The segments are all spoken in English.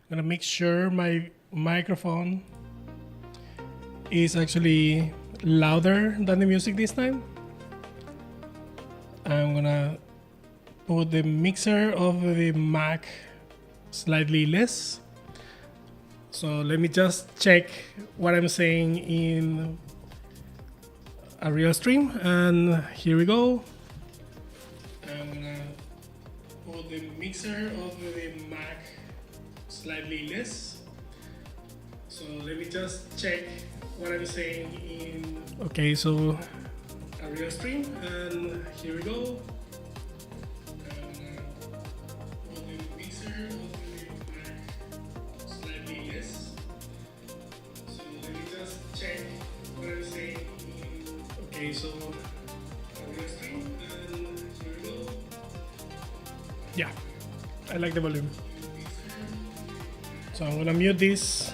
I'm gonna make sure my microphone is actually louder than the music this time. I'm gonna put the mixer of the Mac slightly less. So let me just check what I'm saying in a real stream, and here we go. I'm gonna put the mixer of the Mac slightly less. So let me just check what I'm saying in a real stream, and here we go. I'm gonna put the mixer of the Mac slightly less. So let me just check what I'm saying in a real stream, and here we go. Yeah, I like the volume. So I'm gonna mute this.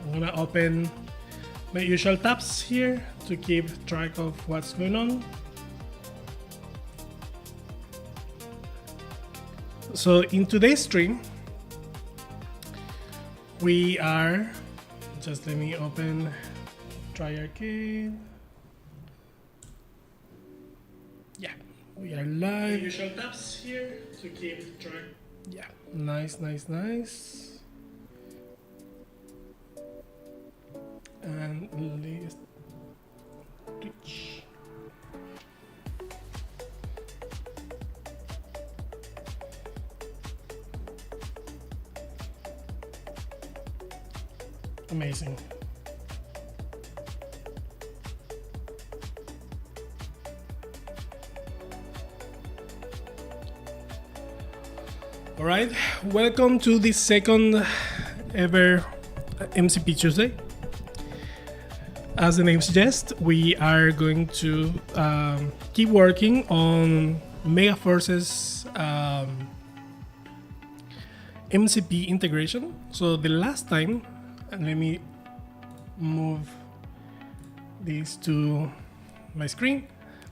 I'm gonna open my usual tabs here to keep track of what's going on. So in today's stream, we are, just let me open Try Arcade. Yeah, we are live. Usual tabs here to keep track. Yeah, nice. And let's Twitch. Amazing. All right, welcome to the second ever MCP Tuesday. As the name suggests, we are going to keep working on Megaforce's MCP integration. So the last time, and let me move this to my screen.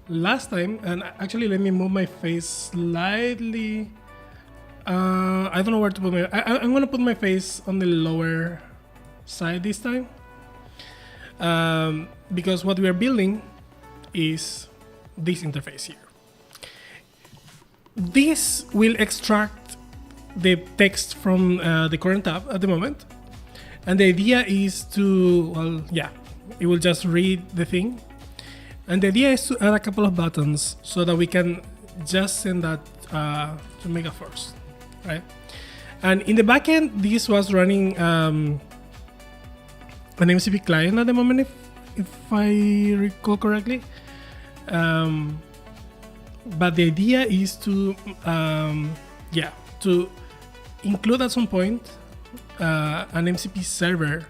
Last time, and actually let me move my face slightly. I don't know where to put my. I'm gonna put my face on the lower side this time. Because what we are building is this interface here. This will extract the text from the current tab at the moment, and the idea is to, it will just read the thing, and the idea is to add a couple of buttons so that we can just send that to Megaforce, right? And in the backend, this was running an MCP client at the moment, if I recall correctly. But the idea is to include at some point an MCP server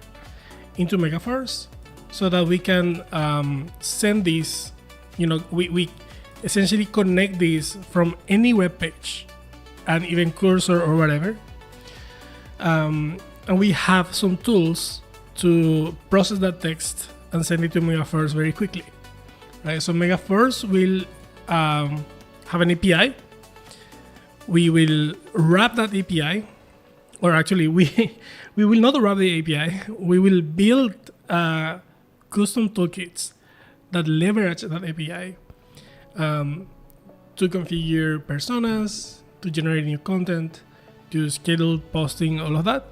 into Megaforce so that we can send this, we essentially connect this from any web page, and even cursor or whatever. And we have some tools to process that text and send it to Megaforce very quickly, right? So Megaforce will have an API. We will wrap that API, or actually we will not wrap the API. We will build custom toolkits that leverage that API to configure personas, to generate new content, to schedule posting, all of that,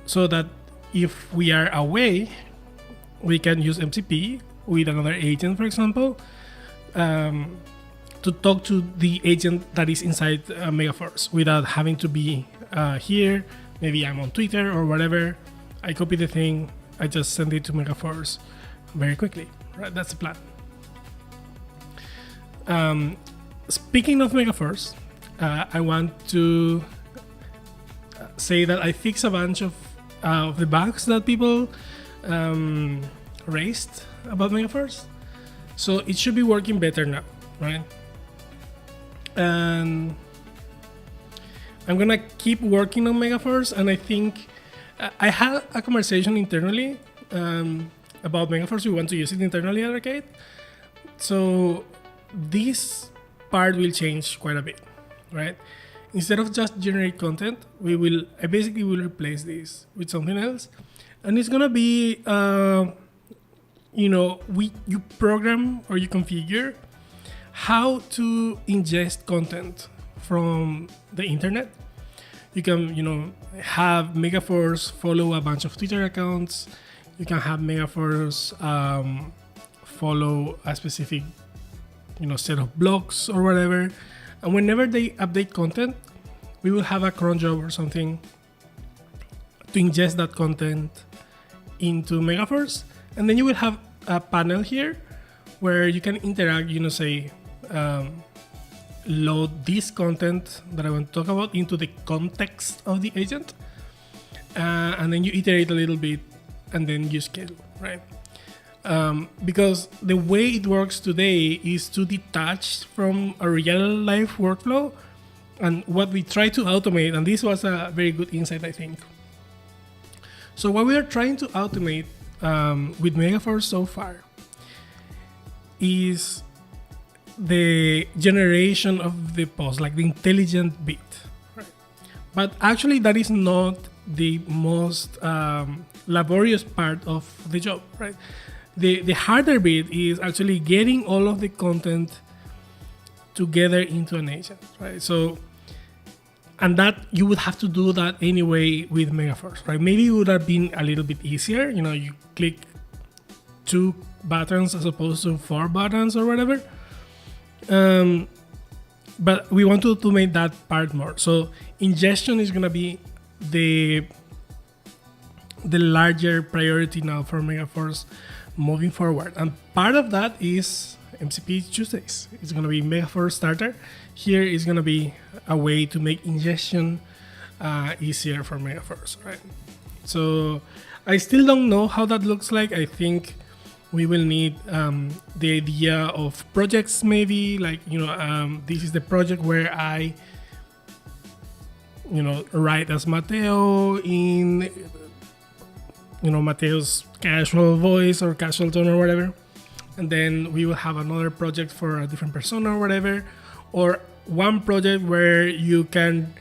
so that if we are away, we can use MCP with another agent, for example, to talk to the agent that is inside Megaforce without having to be here. Maybe I'm on Twitter or whatever. I copy the thing, I just send it to Megaforce very quickly. Right? That's the plan. Speaking of Megaforce, I want to say that I fixed a bunch of the bugs that people raised about Megaforce. So it should be working better now, right? And I'm gonna keep working on Megaforce, and I think I had a conversation internally about Megaforce. We want to use it internally at Arcade. So this part will change quite a bit, right? instead of just generate content, I basically will replace this with something else, and it's gonna be you program or you configure how to ingest content from the internet. You can have Megaforce follow a bunch of Twitter accounts. You can have Megaforce follow a specific set of blogs or whatever, and whenever they update content, we will have a cron job or something to ingest that content into Megaforce, and then you will have a panel here where you can interact, say load this content that I want to talk about into the context of the agent, and then you iterate a little bit and then you schedule, right? Because the way it works today is too detached from a real life workflow, and what we try to automate, and this was a very good insight, I think. So what we are trying to automate with Megaforce so far is the generation of the post, like the intelligent bit, right? But actually that is not the most laborious part of the job, right? The harder bit is actually getting all of the content together into an agent, right? So, and that you would have to do that anyway with Megaforce, right? Maybe it would have been a little bit easier, you click 2 buttons as opposed to 4 buttons or whatever. But we want to automate that part more. So ingestion is gonna be the larger priority now for Megaforce moving forward, and part of that is MCP Tuesdays. It's gonna be Megaforce Starter. Here is gonna be a way to make ingestion easier for Megaforce, right? So I still don't know how that looks like. I think we will need the idea of projects, maybe like this is the project where I write as Mateo in Mateo's casual voice or casual tone or whatever, and then we will have another project for a different persona or whatever, or one project where you can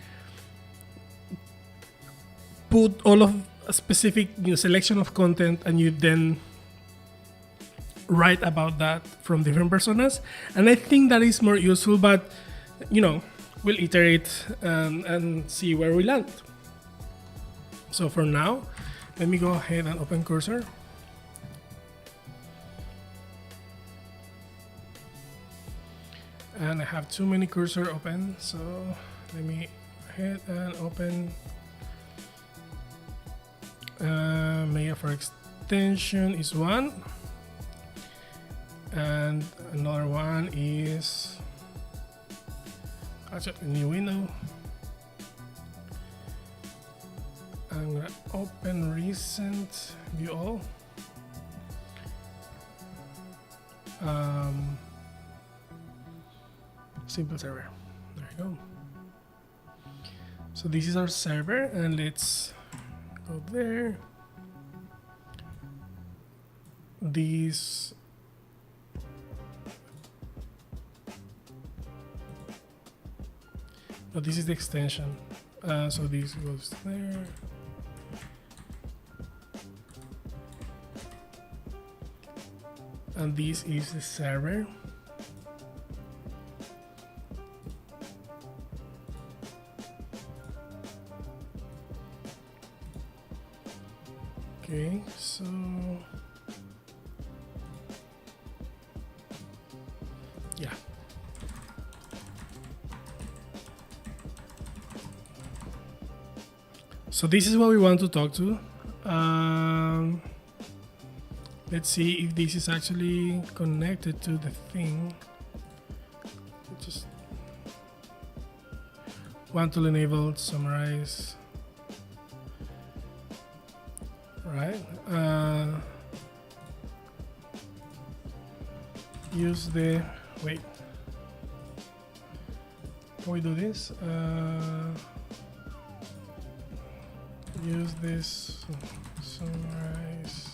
put all of a specific selection of content and you then write about that from different personas. And I think that is more useful, but we'll iterate and see where we land. So for now, let me go ahead and open Cursor. And I have too many cursor open, so let me go ahead and open Megaforce extension is one, and another one is a new window. I'm gonna open recent view all. Simple server. There you go. So this is our server, and let's go there. This is the extension. So this goes there. And this is the server. Okay, so yeah. So this is what we want to talk to. Let's see if this is actually connected to the thing. Just one tool enabled, summarize. Right. Use the wait. Can we do this? Use this summarize.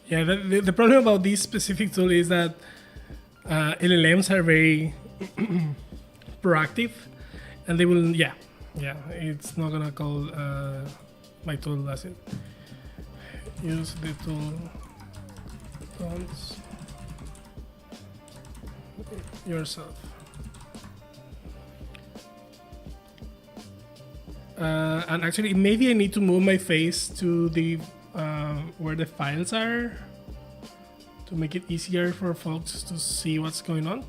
Yeah, the problem about this specific tool is that LLMs are very proactive, and they will, it's not gonna call my tool as it. Use the tool, don't yourself. And actually, maybe I need to move my face to the where the files are to make it easier for folks to see what's going on.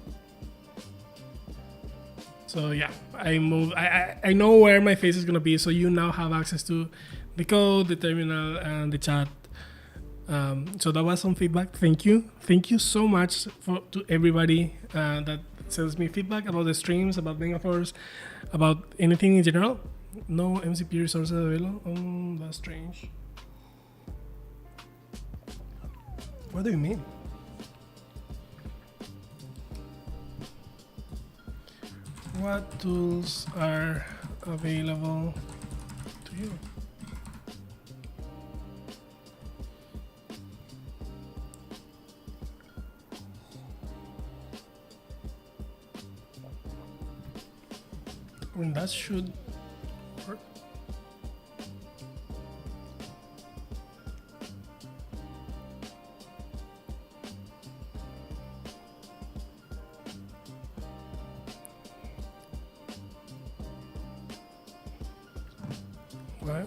So yeah, I know where my face is gonna be, so you now have access to the code, the terminal, and the chat. So that was some feedback. Thank you so much to everybody that sends me feedback about the streams, about Megaforce, about anything in general. No MCP resources available. Oh, that's strange. What do you mean? What tools are available to you? I mean, that should work. Right.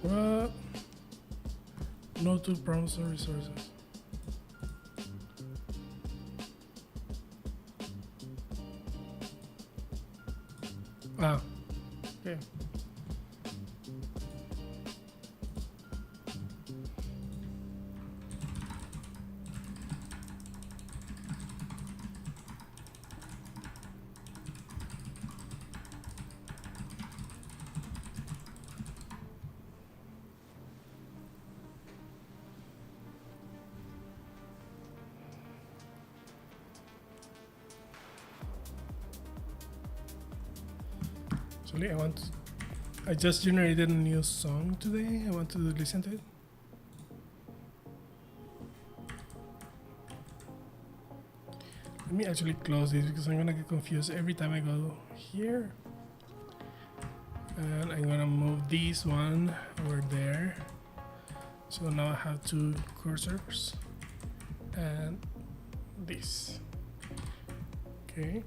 What? No to prompts or resources. Ah, okay. Actually, I just generated a new song today. I want to listen to it. Let me actually close this because I'm gonna get confused every time I go here. And I'm gonna move this one over there. So now I have two cursors and this. Okay.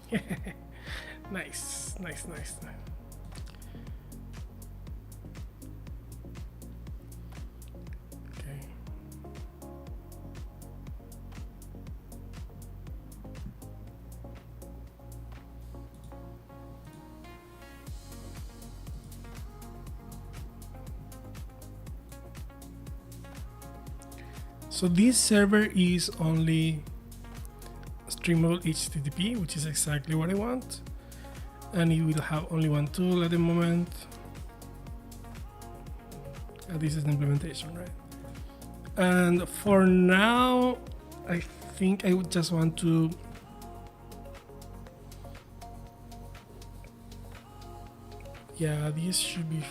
Yeah. Nice. Okay. So this server is only streamable HTTP, which is exactly what I want, and it will have only one tool at the moment. And this is the implementation, right? And for now, I think I would just want to this should be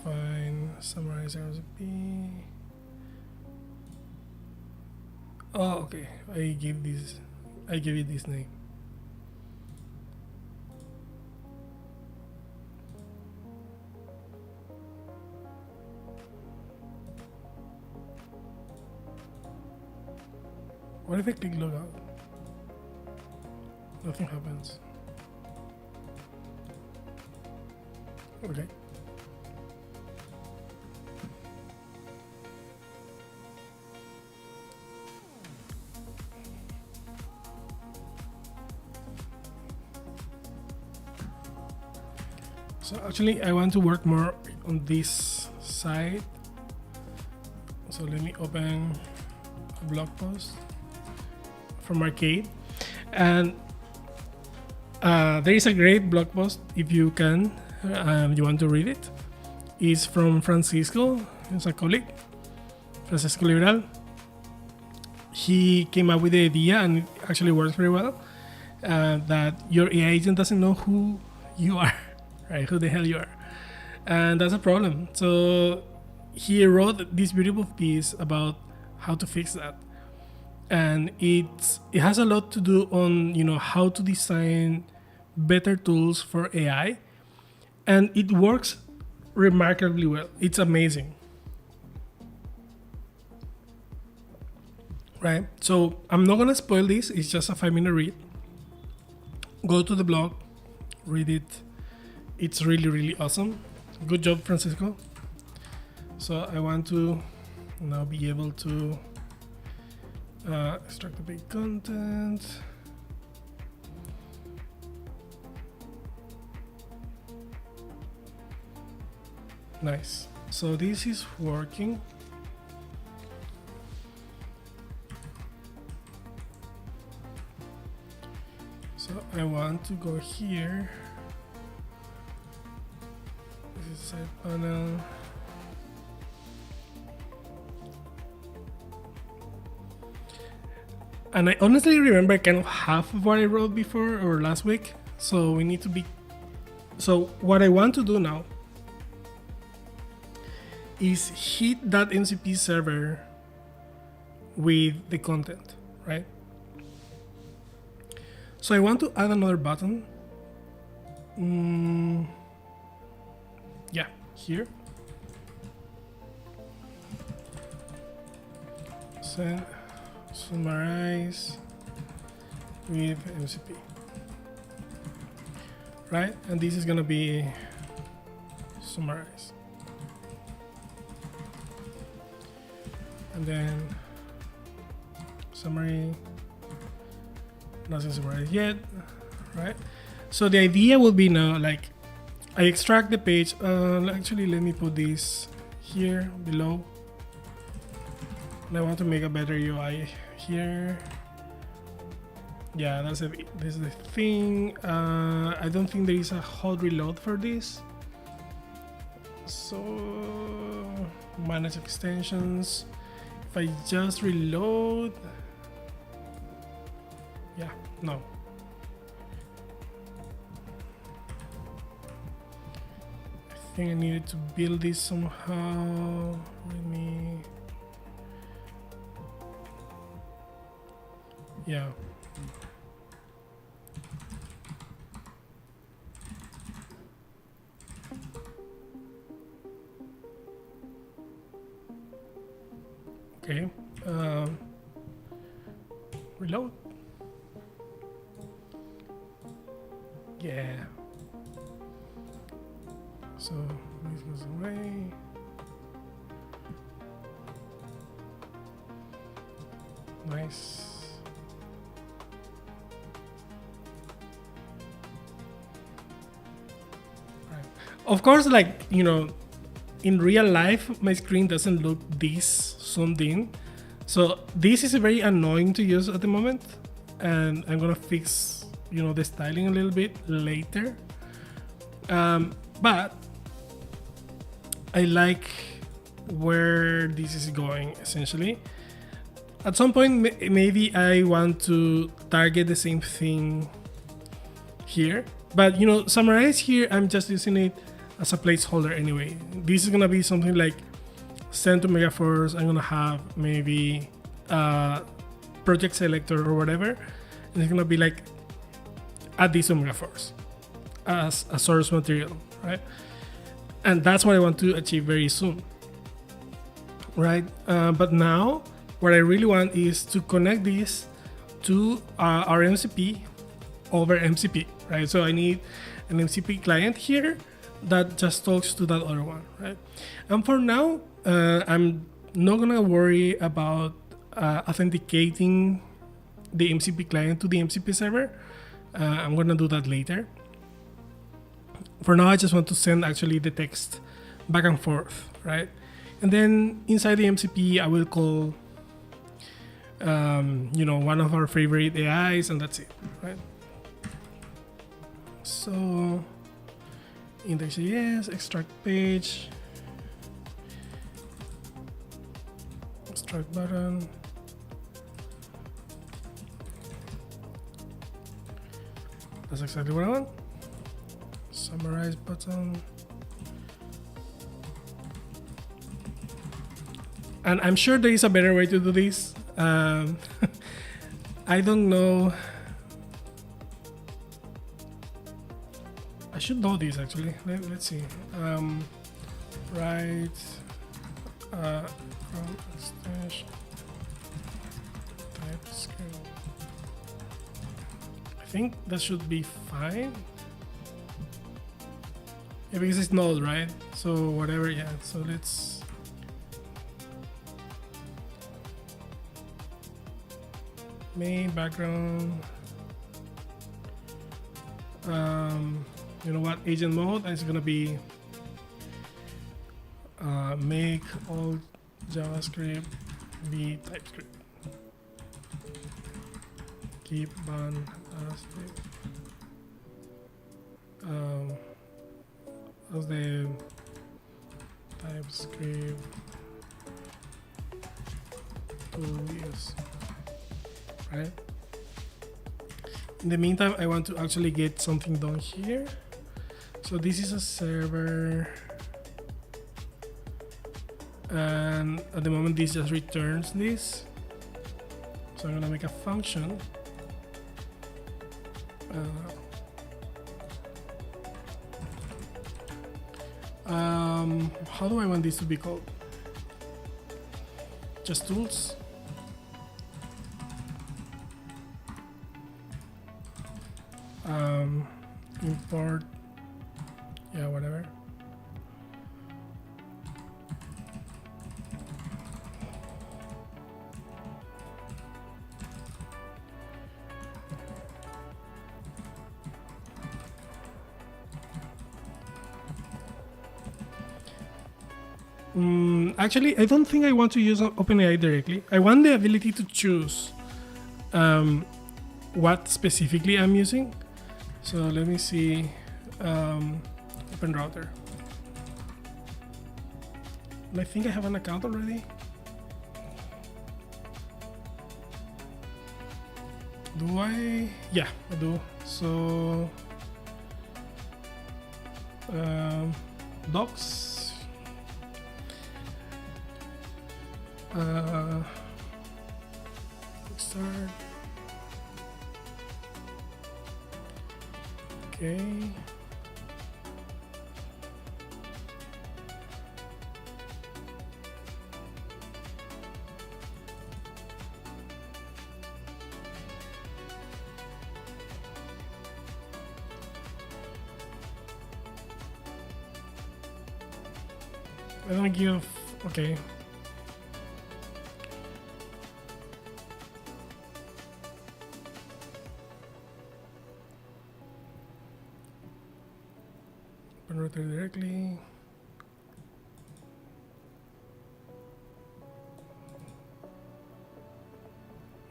fine. Summarize recipe. Oh, okay. I give it this name. What if I click logout? Nothing happens. Okay. So actually I want to work more on this side. So let me open a blog post from Arcade. And there is a great blog post, if you can, you want to read it. It's from Francisco, he's a colleague, Francisco Liberal. He came up with the idea, and it actually works very well, that your AI agent doesn't know who you are, right? Who the hell you are. And that's a problem. So he wrote this beautiful piece about how to fix that. And it has a lot to do on, how to design better tools for AI. And it works remarkably well. It's amazing. Right? So I'm not gonna spoil this. It's just a 5-minute read. Go to the blog, read it. It's really, really awesome. Good job, Francisco. So I want to now be able to extract the big content. Nice. So this is working. So I want to go here. This is side panel. And I honestly remember kind of half of what I wrote before or last week. So we need to be. So what I want to do now is hit that MCP server with the content, right? So I want to add another button. Yeah, here. So summarize with MCP, right? And this is gonna be summarize. And then summary, nothing summarized yet, right? So the idea will be now, like, I extract the page. Actually, let me put this here below. And I want to make a better UI here. Yeah, this is the thing. I don't think there is a hot reload for this. So manage extensions. If I just reload, yeah, no. I think I needed to build this somehow. Let me. Yeah. Okay. Reload. Yeah. So this goes away. Nice. Right. Of course, like, in real life, my screen doesn't look this zoomed in. So this is very annoying to use at the moment. And I'm gonna fix, the styling a little bit later. But I like where this is going, essentially. At some point, maybe I want to target the same thing here. But, summarize here, I'm just using it as a placeholder anyway. This is gonna be something like send to Megaforce. I'm gonna have maybe project selector or whatever. And it's gonna be like, add this to Megaforce as a source material, right? And that's what I want to achieve very soon, right? But now, what I really want is to connect this to our MCP over MCP, right? So I need an MCP client here that just talks to that other one, right? And for now, I'm not gonna worry about authenticating the MCP client to the MCP server. I'm gonna do that later. for now, I just want to send actually the text back and forth, right? And then inside the MCP, I will call, one of our favorite AIs, and that's it, right? So index.js, extract page, extract button. That's exactly what I want. Summarize button. And I'm sure there is a better way to do this. I don't know. I should know this actually. Let's see. Right from extension TypeScript. I think that should be fine. Yeah, because it's null, right? So whatever, yeah. So let's main background. You know what? Agent mode is gonna be make all JavaScript be TypeScript. Keep ban as the TypeScript to use, right? In the meantime, I want to actually get something done here. So this is a server, and at the moment this just returns this. So I'm gonna make a function. How do I want this to be called? Just tools. Import, yeah, whatever. Actually, I don't think I want to use OpenAI directly. I want the ability to choose what specifically I'm using. So let me see, open router. I think I have an account already. Do I? Yeah, I do. So docs. Start. Okay. I don't give. Okay. Router directly.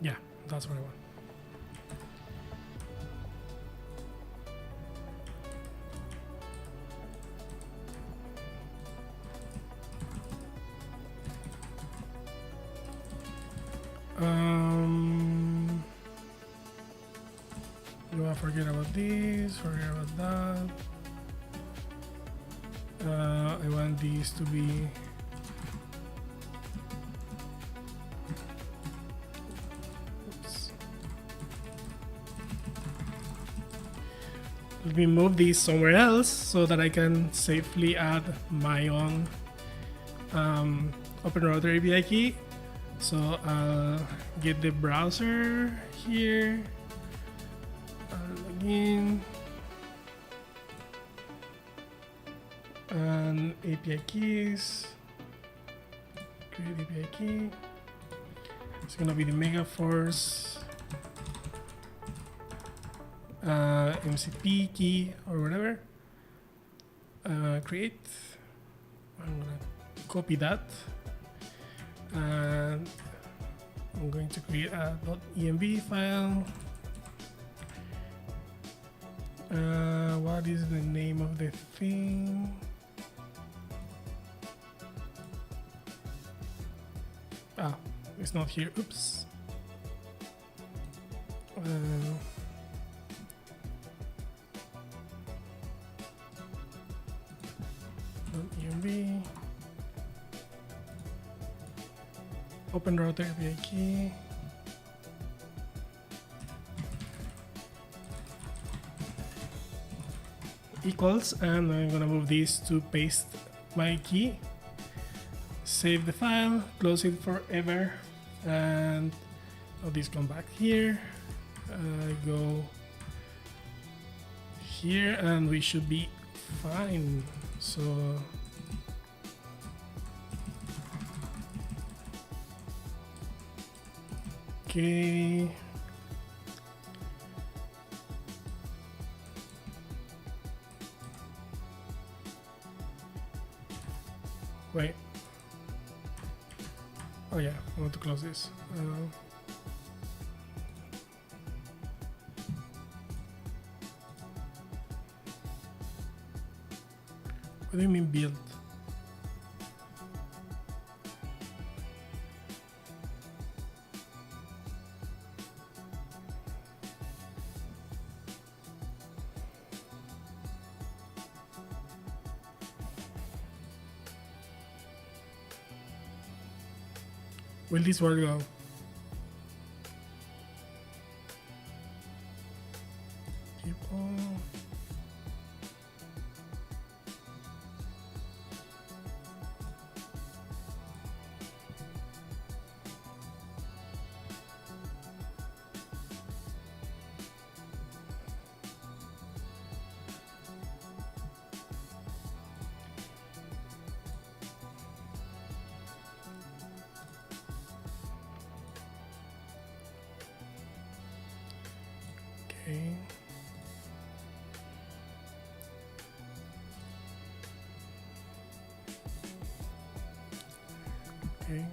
Yeah, that's what I want. Do I forget about this? Forget about that. I want these to be let me move these somewhere else so that I can safely add my own OpenRouter API key. So I'll get the browser here, log in, and API keys, create API key. It's gonna be the Megaforce MCP key or whatever. create. I'm gonna copy that, and I'm going to create a .env file. What is the name of the thing? Ah, it's not here. Oops. .env. Open router API key. Equals, and I'm gonna move this to paste my key. Save the file, close it forever, and I'll just come back here. Go here, and we should be fine. So okay. Wait. Oh yeah, I want to close this. What do you mean build? Will this work out? Keep on. Okay. Okay.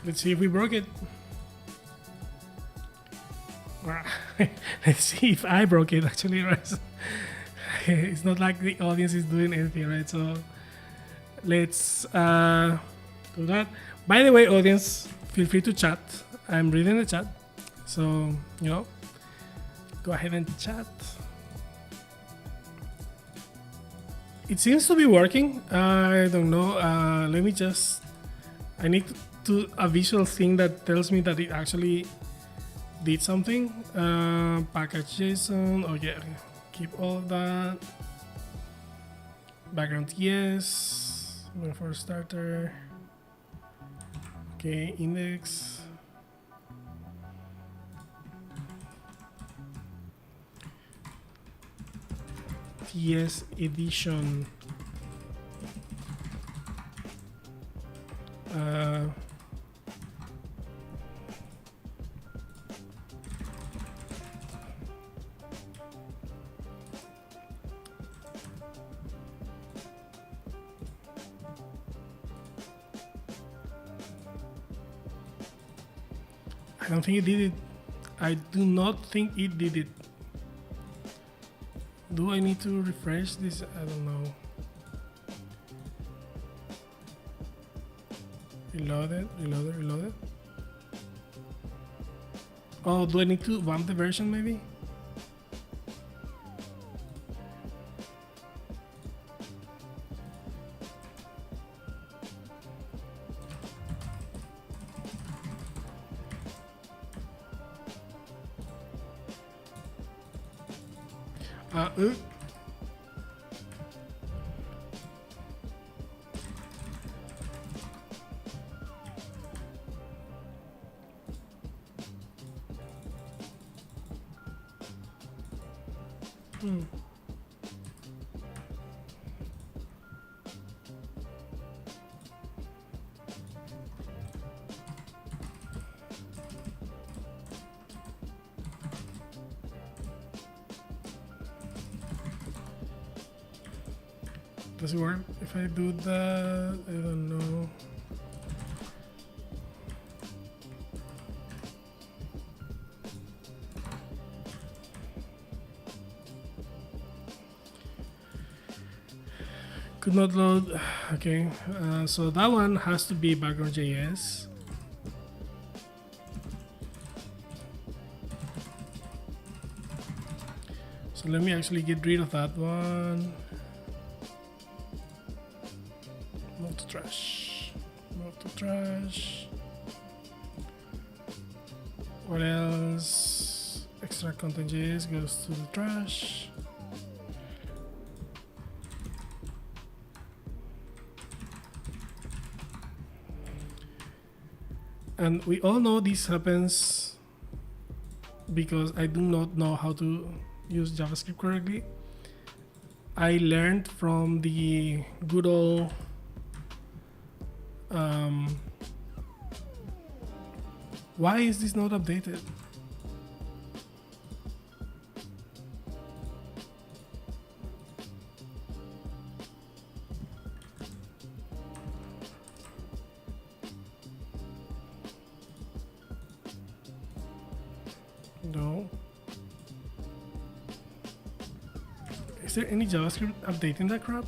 Let's see if we broke it. Let's see if I broke it actually, right? It's not like the audience is doing anything, right? So let's do that. By the way, audience, feel free to chat. I'm reading the chat. So, you know, go ahead and chat. It seems to be working. I don't know. Let me just, I need to a visual thing that tells me that it actually did something. Package JSON. Oh yeah, keep all of that. Background yes. For starter. Okay, index. TS edition. I don't think it did it. I do not think it did it. Do I need to refresh this? I don't know. Reload it, reload it, reload it. Oh, do I need to bump the version maybe? Does it work if I do that? I don't know. Could not load. Okay, so that one has to be background.js. So let me actually get rid of that one. Move to trash. Move to trash. What else? Extra content.js goes to the trash. And we all know this happens because I do not know how to use JavaScript correctly. I learned from the good old why is this not updated? No. Is there any JavaScript updating that crap?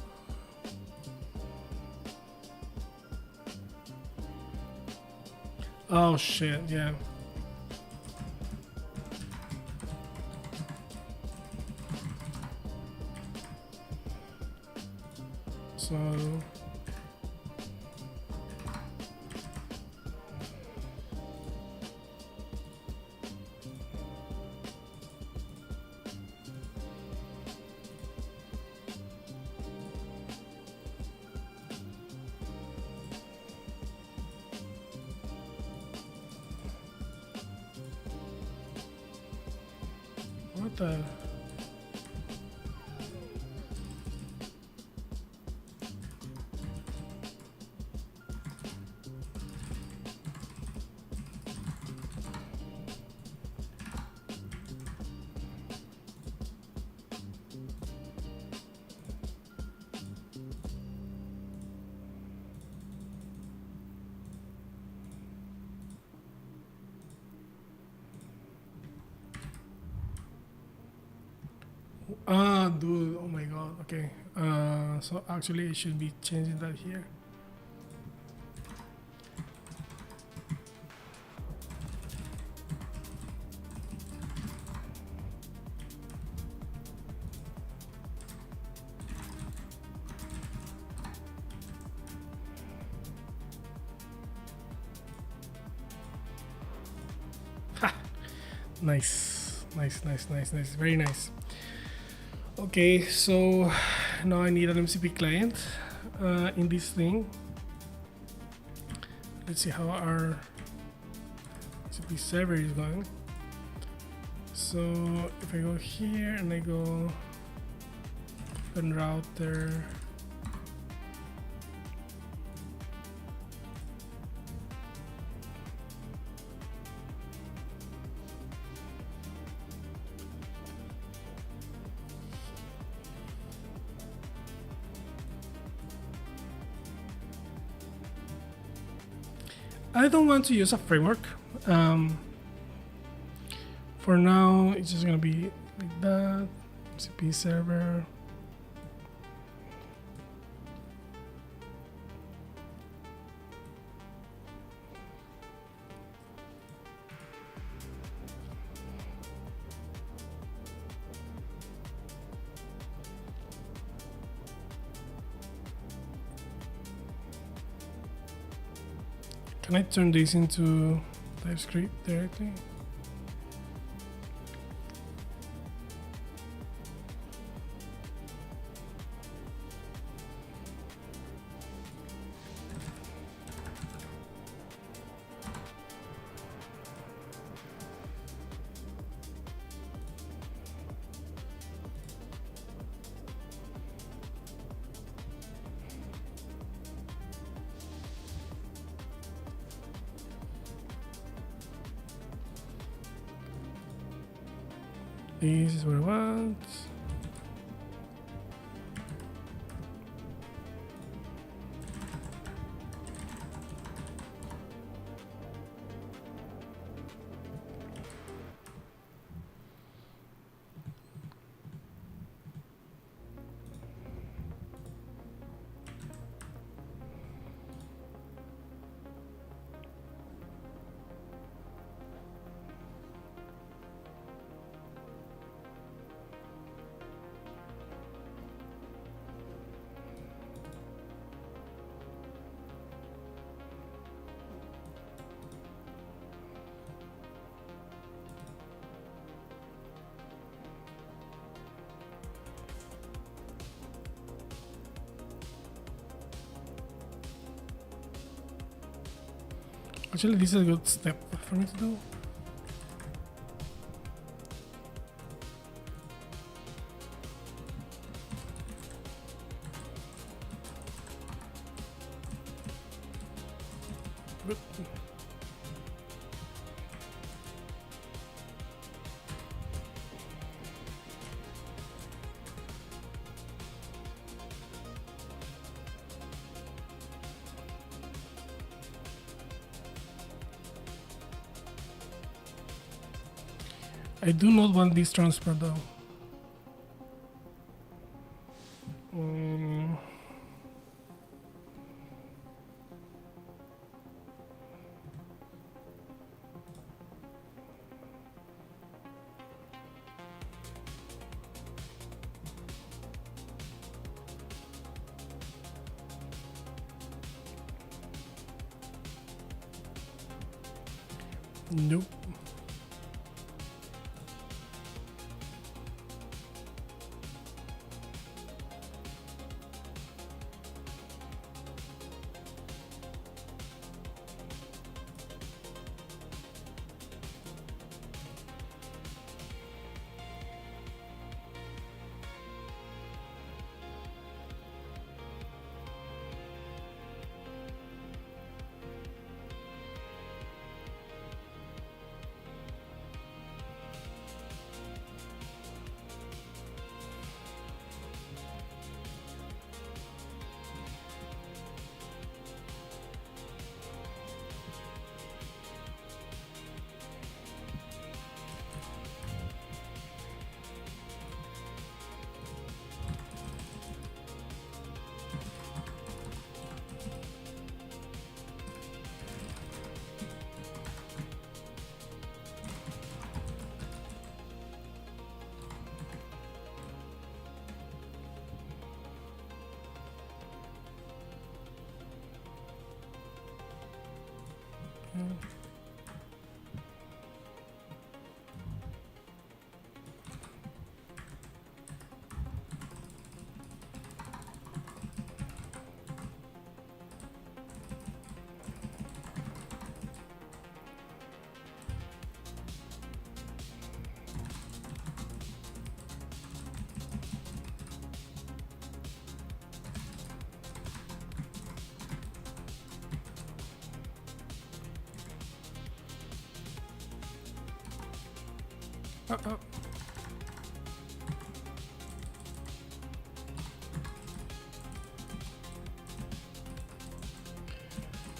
Oh shit, yeah. So what the? Ah, dude, oh my god, okay. So actually I should be changing that here. Ha! Nice, nice, nice, nice, nice, very nice. Okay, so now I need an MCP client in this thing. Let's see how our MCP server is going. So if I go here and I go and router, I don't want to use a framework. For now, it's just gonna be like that. MCP server. Can I turn this into TypeScript directly? This is what I want. Actually, this is a good step for me to do. But I do not want this transfer though. Nope.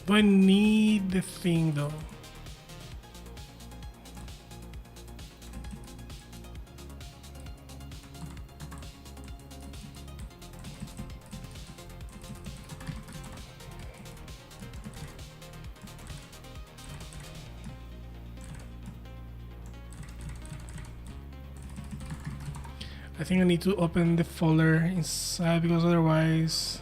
Do I need the thing though? I think I need to open the folder inside because otherwise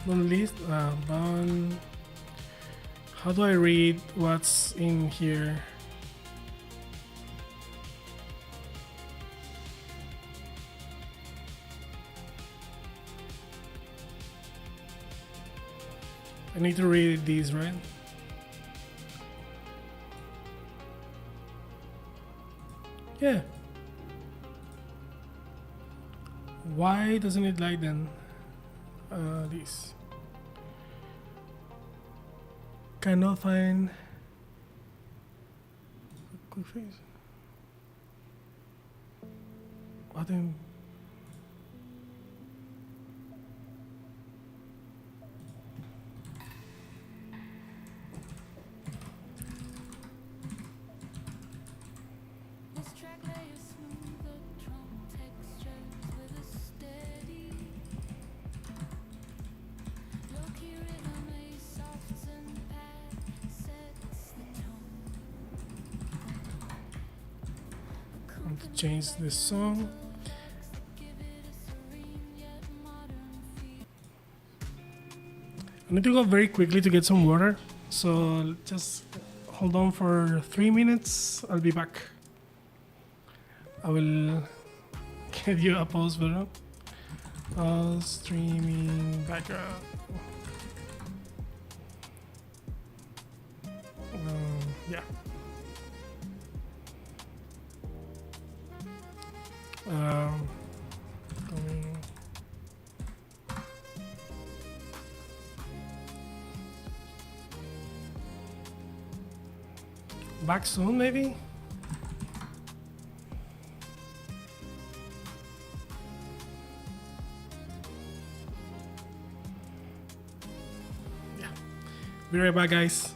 on list on how do I read what's in here? I need to read these, right? Yeah. Why doesn't it like then? This. Cannot find quick face. What in? change the song. I need to go very quickly to get some water, so just hold on for 3 minutes. I'll be back. I will give you a pause button. Streaming background. Yeah. Coming. Back soon, maybe? Yeah. Be right back, guys.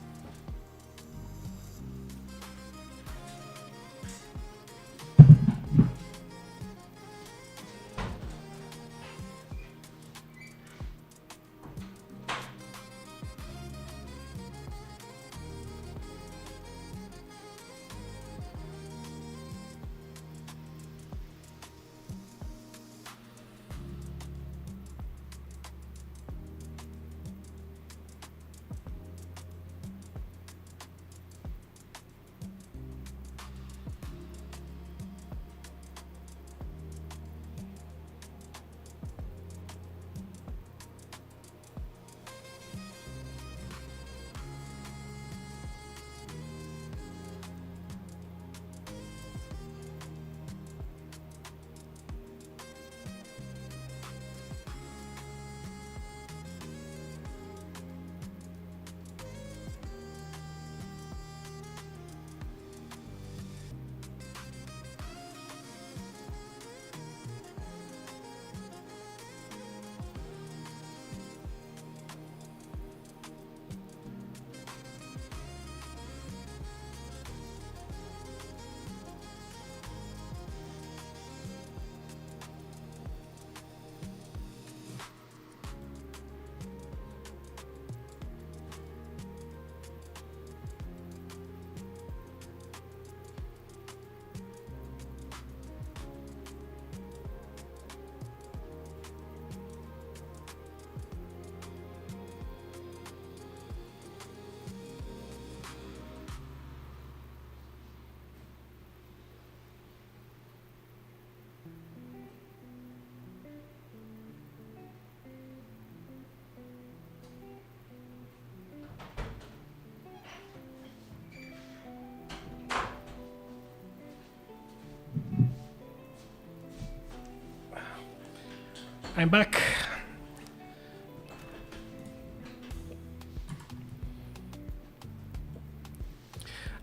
I'm back.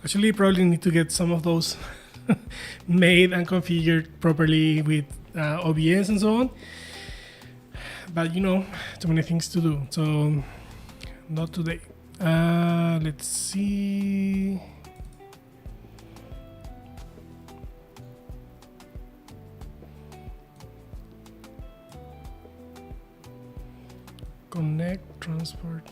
Actually, probably need to get some of those made and configured properly with OBS and so on. But you know, too many things to do. So, not today. Let's see. Connect, transport.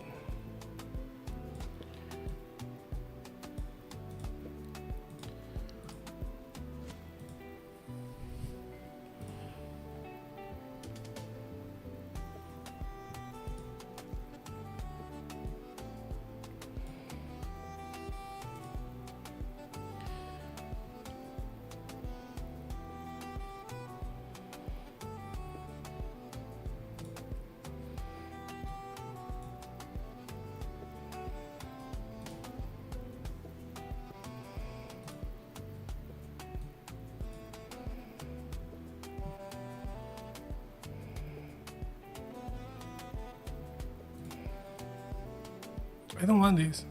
I don't want this.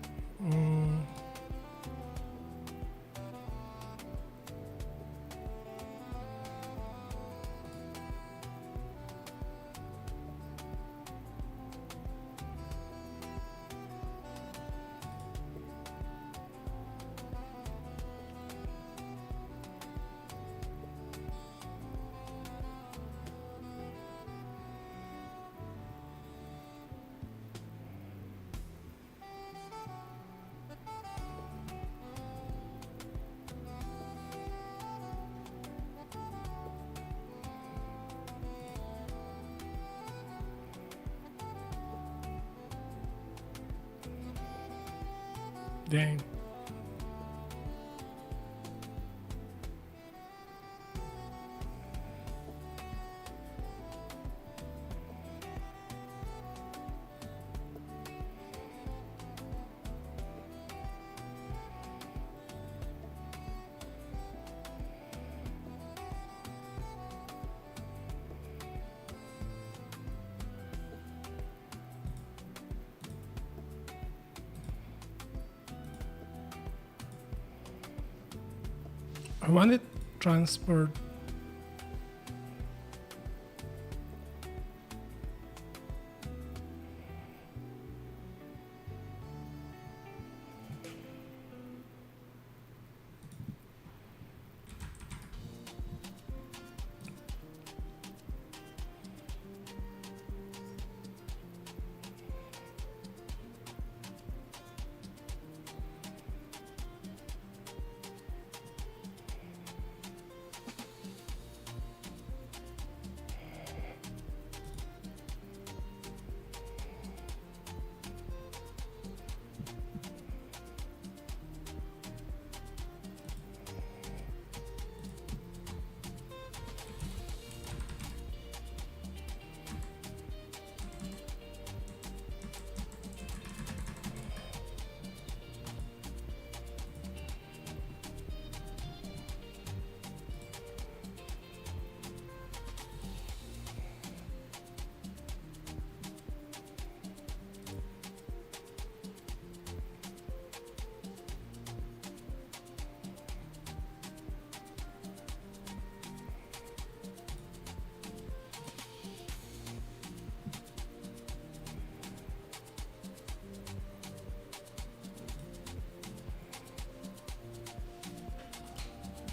Dang. I wanted transport.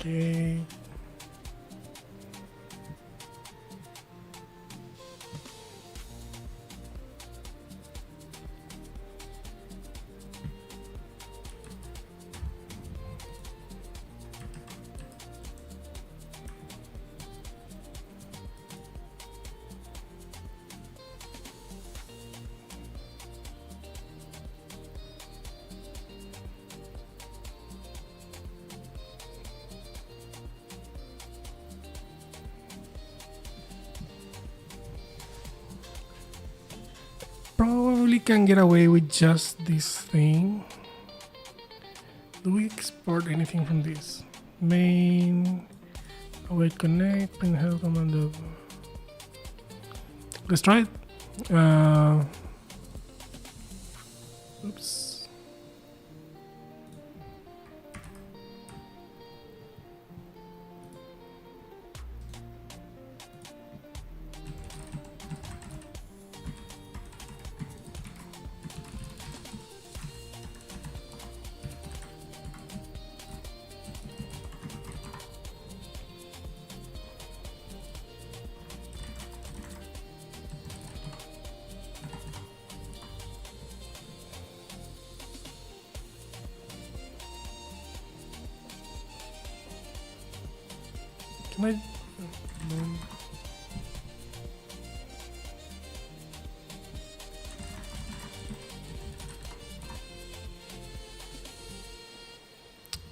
Okay. Probably can get away with just this thing. Do we export anything from this? Main, await connect, pin help command of. Let's try it. Oops. Can I?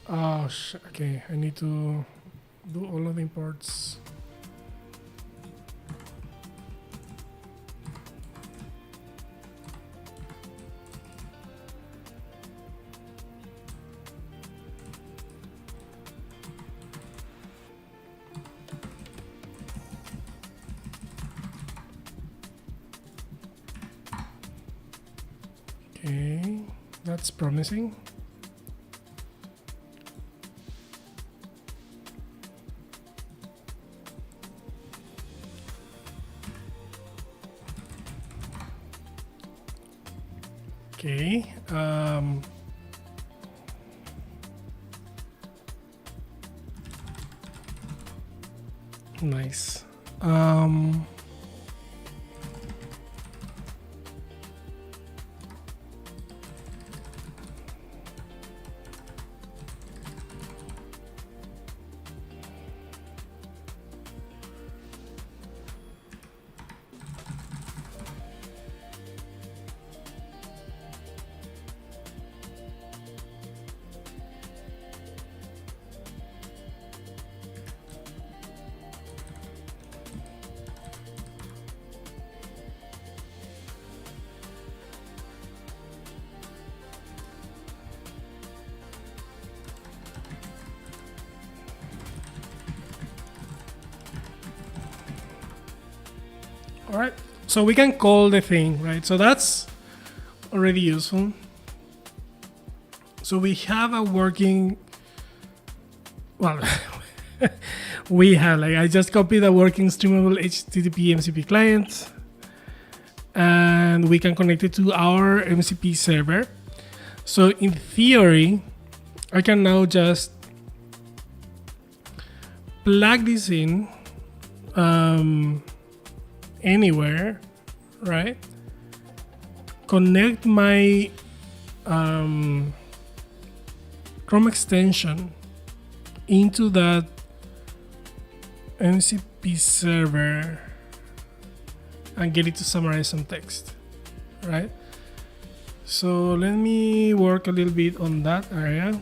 Oh, okay. I need to do all of the imports. Okay, that's promising. Okay. Nice. All right, so we can call the thing, right? So that's already useful. So we have a working, well, we have, like, I just copied a working streamable HTTP MCP client, and we can connect it to our MCP server. So in theory, I can now just plug this in anywhere, right? Connect my Chrome extension into that MCP server and get it to summarize some text, right? So let me work a little bit on that area.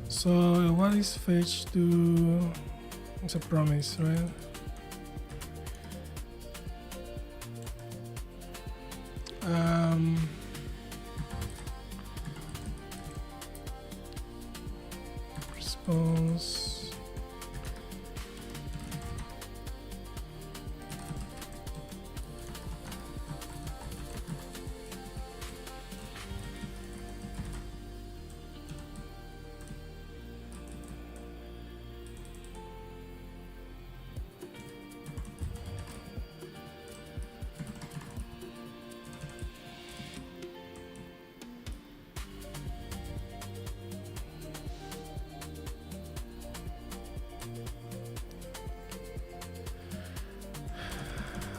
So what is fetch to? It's a promise, right? Response.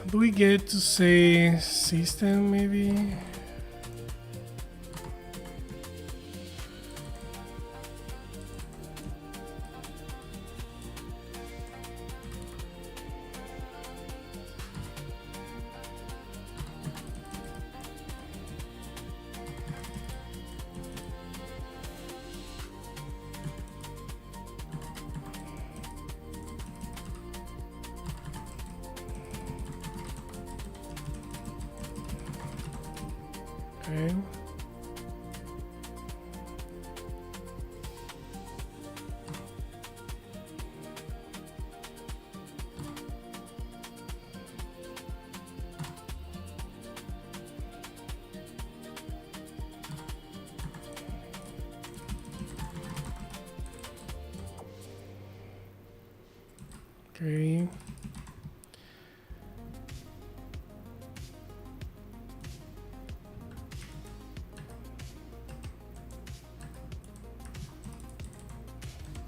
Do we get to say system maybe? Okay. Okay.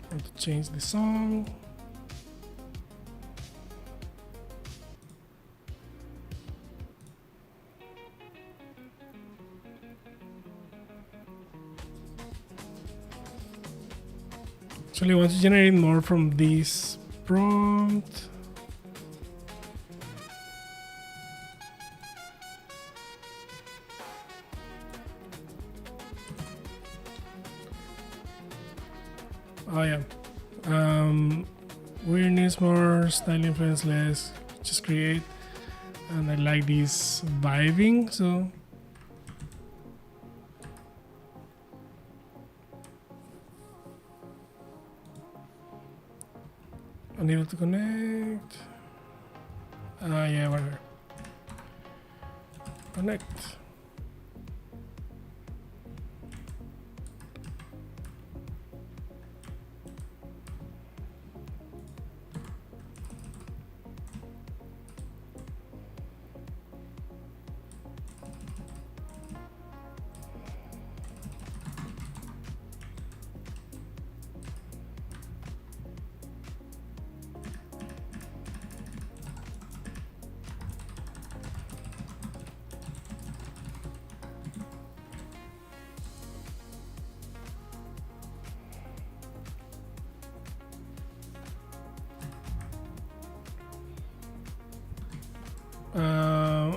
I have to change the song. Actually, I want to generate more from this prompt. Oh yeah. Weirdness more, style influence less. Just create. And I like this vibing, so unable to connect. Yeah, whatever. Connect.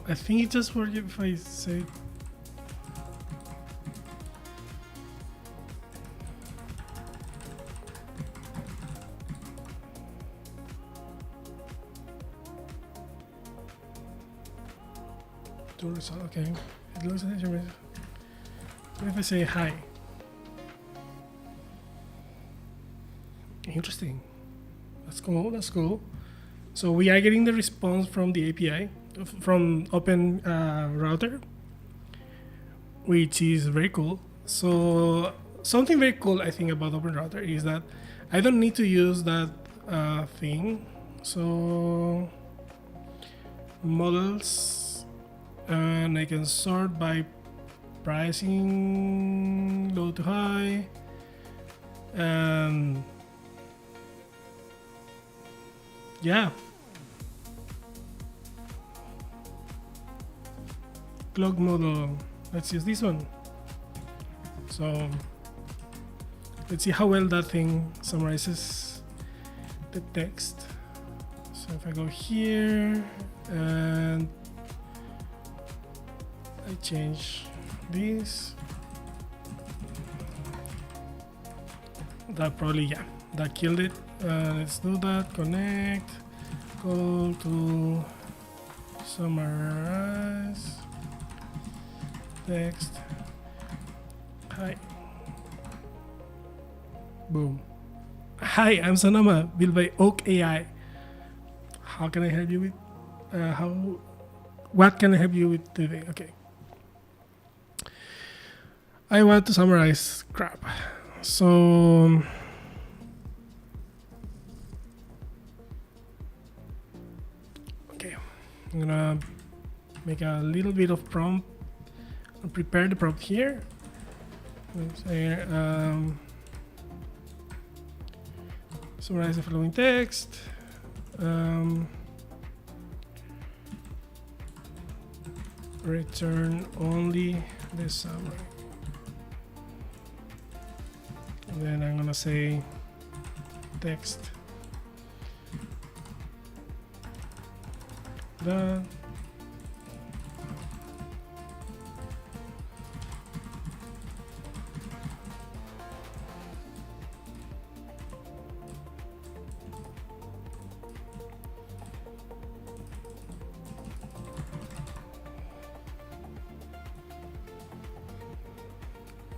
I think it just works if I say to result. Okay, it looks like what if I say hi? Interesting. That's cool. That's cool. So we are getting the response from the API from Open Router, which is very cool. So something very cool I think about Open Router is that I don't need to use that thing. So models, and I can sort by pricing, low to high, and yeah, clock model. Let's use this one. So let's see how well that thing summarizes the text. So if I go here and I change this, that probably, yeah, that killed it. Let's do that. Connect, go to summarize text. Hi. Boom. Hi, I'm Sonoma, built by Oak AI. How can I help you with? What can I help you with today? Okay. I want to summarize crap. So okay, I'm gonna make a little bit of prompt. I'll prepare the prompt here. Let's say summarize the following text. Return only the summary. And then I'm gonna say text done.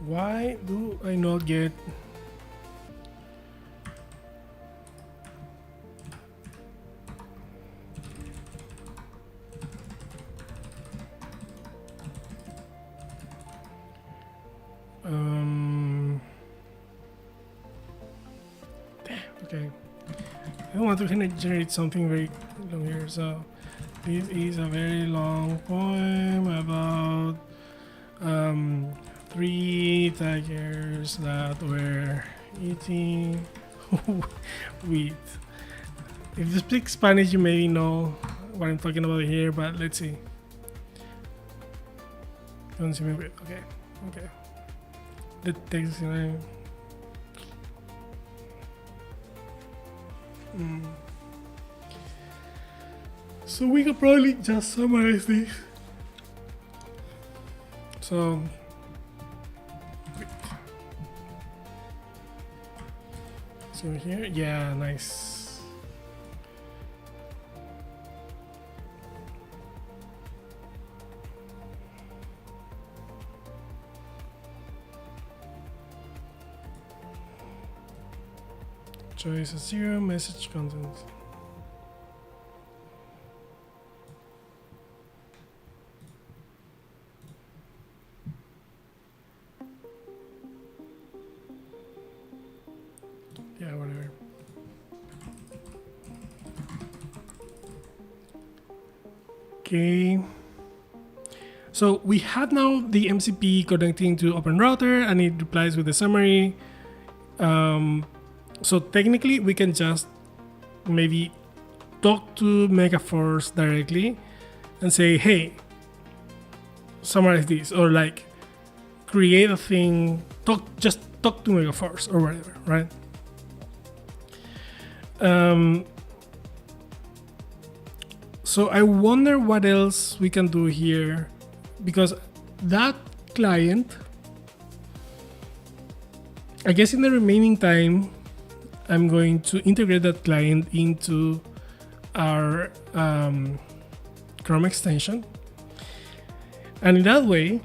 Why do I not get okay, I want to generate something very long here. So this is a very long poem about 3 tigers that were eating wheat. If you speak Spanish, you maybe know what I'm talking about here, but let's see. Consuming wheat. Okay, okay. The text. So we could probably just summarize this. So here, yeah, nice. Choice 0, message content. Yeah, whatever. Okay. So we have now the MCP connecting to Open Router, and it replies with the summary. So technically, we can just maybe talk to Megaforce directly and say, "Hey, summarize this," or like create a thing. Just talk to Megaforce or whatever, right? So I wonder what else we can do here, because that client, I guess in the remaining time, I'm going to integrate that client into our Chrome extension. And in that way,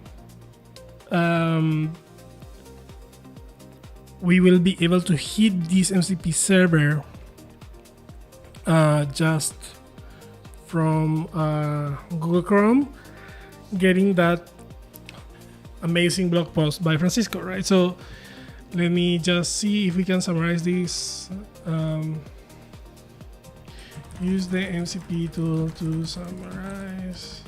we will be able to hit this MCP server just from Google Chrome, getting that amazing blog post by Francisco, right? So let me just see if we can summarize this. Use the MCP tool to summarize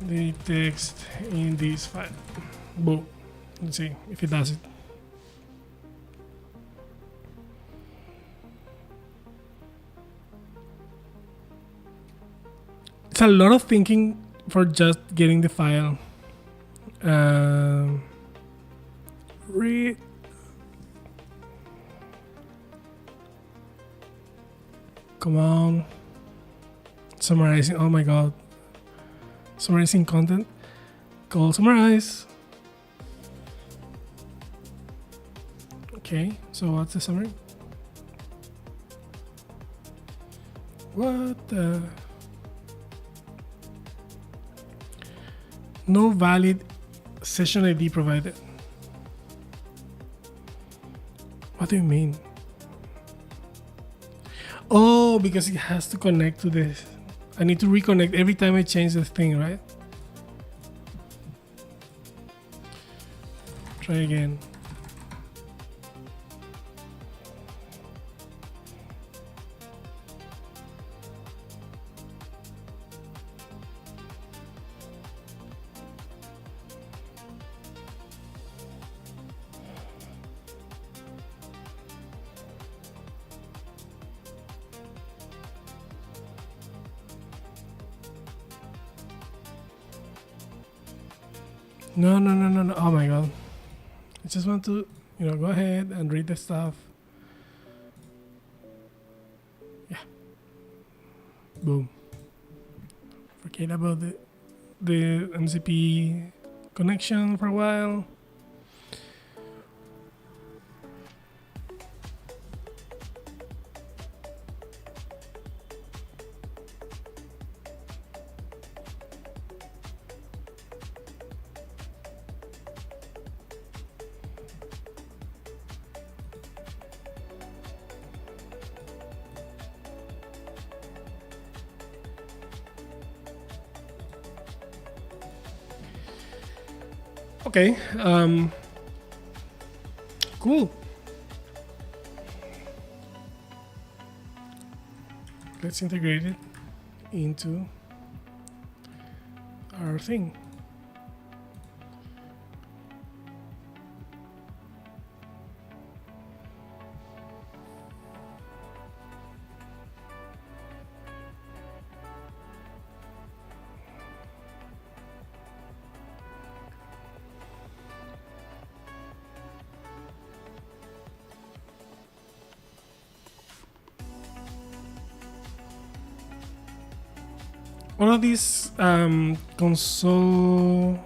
the text in this file. Boom. Let's see if it does it. It's a lot of thinking for just getting the file. Come on. Summarizing. Oh my god. Summarizing content. Call summarize. Okay, so what's the summary? What the? No valid session ID provided. What do you mean? Oh, because it has to connect to this. I need to reconnect every time I change the thing, right? Try again. No. Oh my god. I just want to, go ahead and read the stuff. Yeah. Boom. Forget about the MCP connection for a while. Okay, cool. Let's integrate it into our thing. One of these console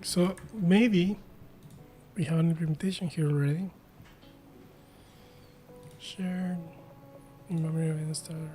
So maybe we have an implementation here already. Shared in memory of installer.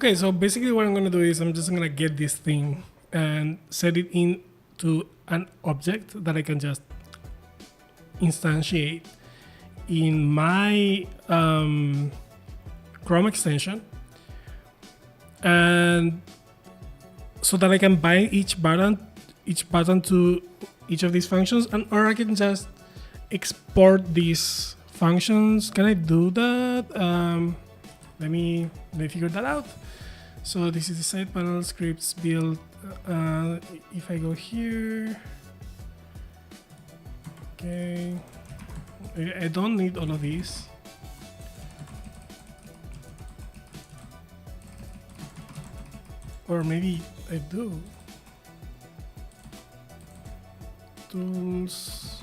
Okay, so basically what I'm gonna do is I'm just gonna get this thing and set it into an object that I can just instantiate in my Chrome extension, and so that I can bind each button to each of these functions, and or I can just export these functions. Can I do that? Let me figure that out. So this is the side panel scripts build. If I go here, okay, I don't need all of these. Or maybe I do. Tools.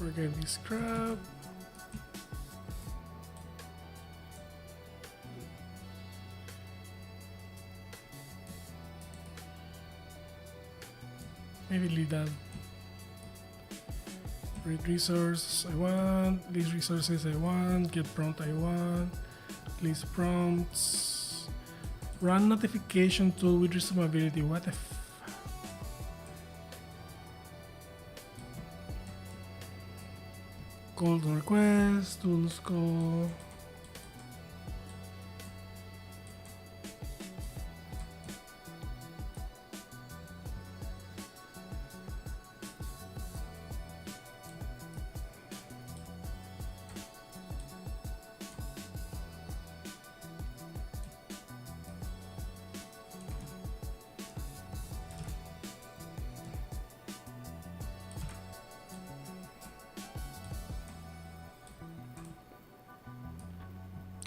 Forget this crap. Maybe leave that. Read resource I want. These resources I want. Get prompt I want. List prompts. Run notification tool with resumeability. What the call to request, tools call.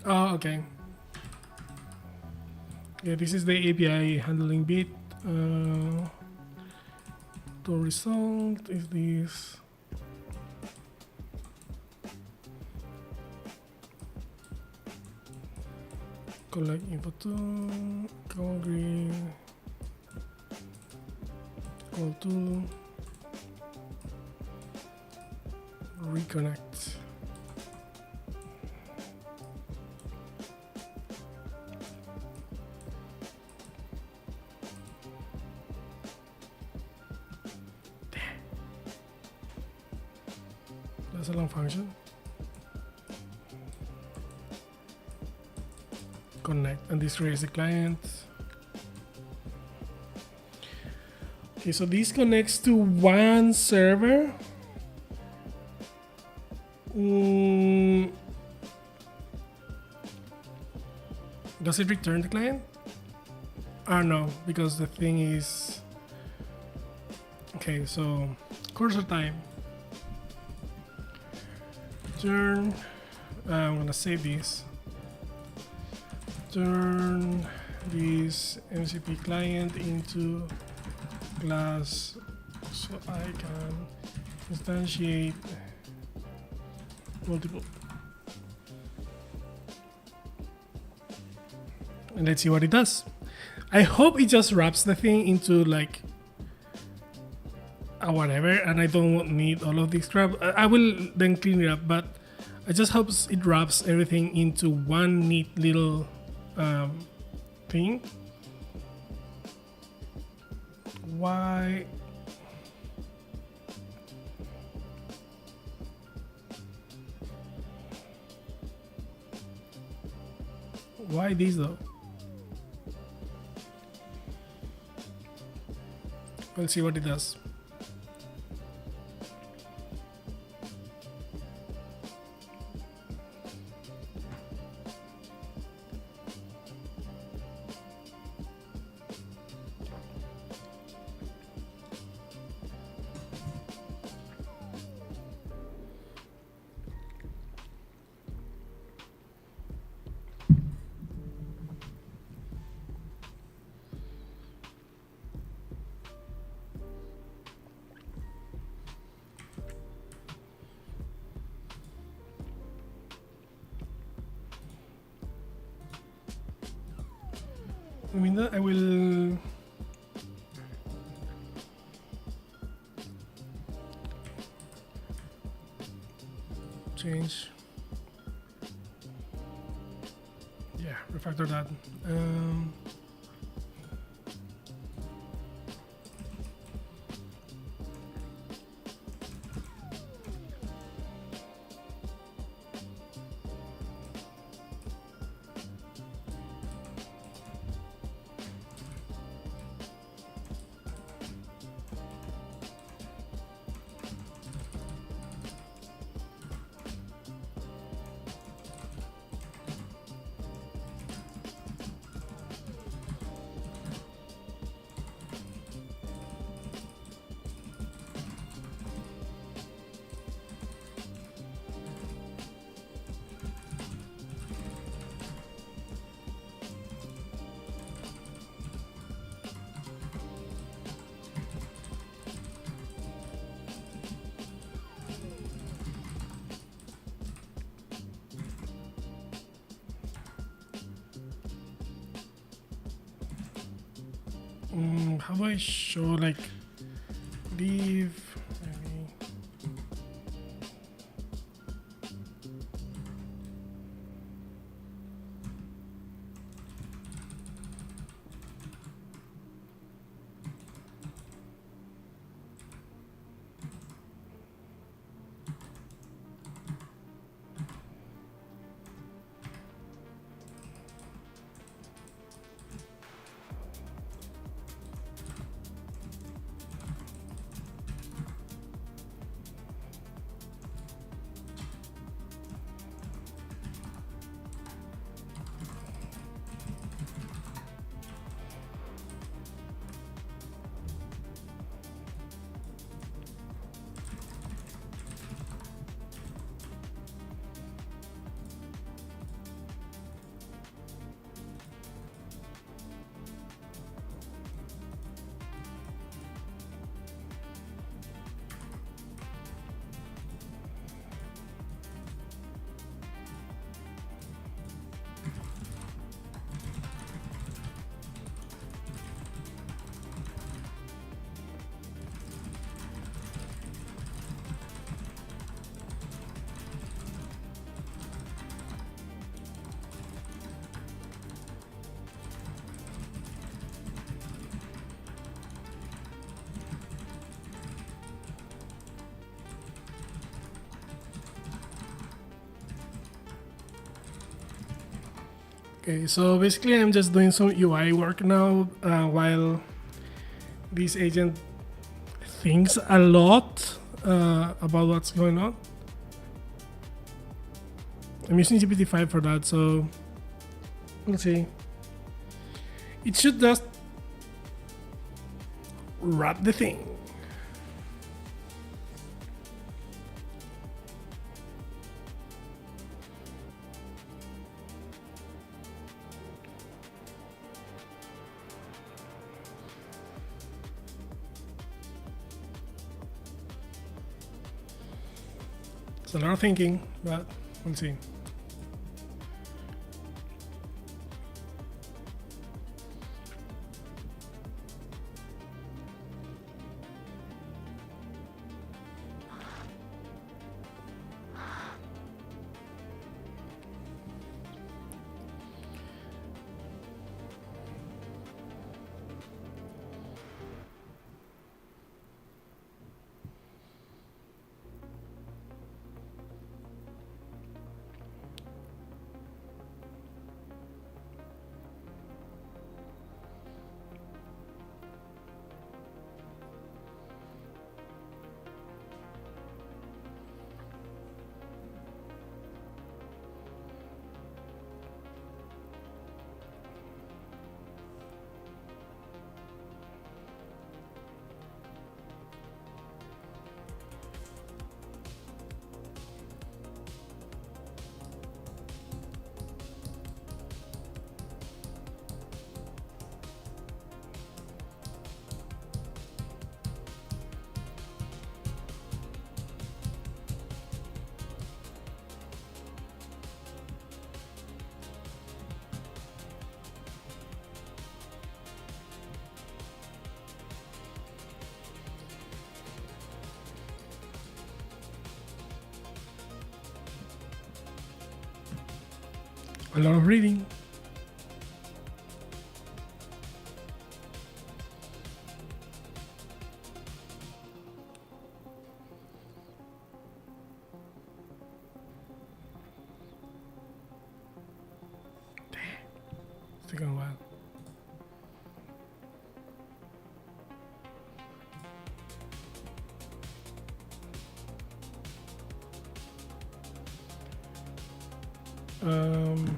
Oh, okay. Yeah, this is the API handling bit. To result is this. Collect info to call green. Call to reconnect. That's a long function. Connect, and this creates the client. Okay, so this connects to one server. Does it return the client? No, because the thing is, okay, so cursor time. Turn, I'm gonna save this. Turn this MCP client into class so I can instantiate multiple. And let's see what it does. I hope it just wraps the thing into like a whatever, and I don't need all of this crap. I will then clean it up, but I just hope it wraps everything into one neat little thing. Why? Why this though? We'll see what it does. I mean, I will change. Yeah, refactor that. How do I show like leave? Maybe. Okay, so basically I'm just doing some UI work now while this agent thinks a lot about what's going on. I'm using GPT-5 for that, so we'll see. It should just wrap the thing. It's a lot of thinking, but we'll see. A lot of reading. It's taking a while. Um,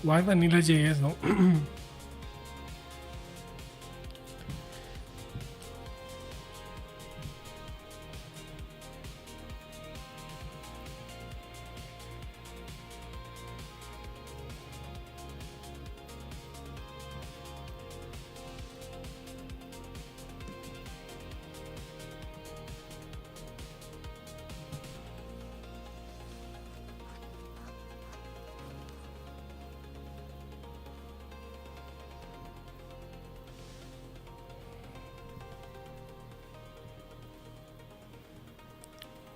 why vanilla JS, no?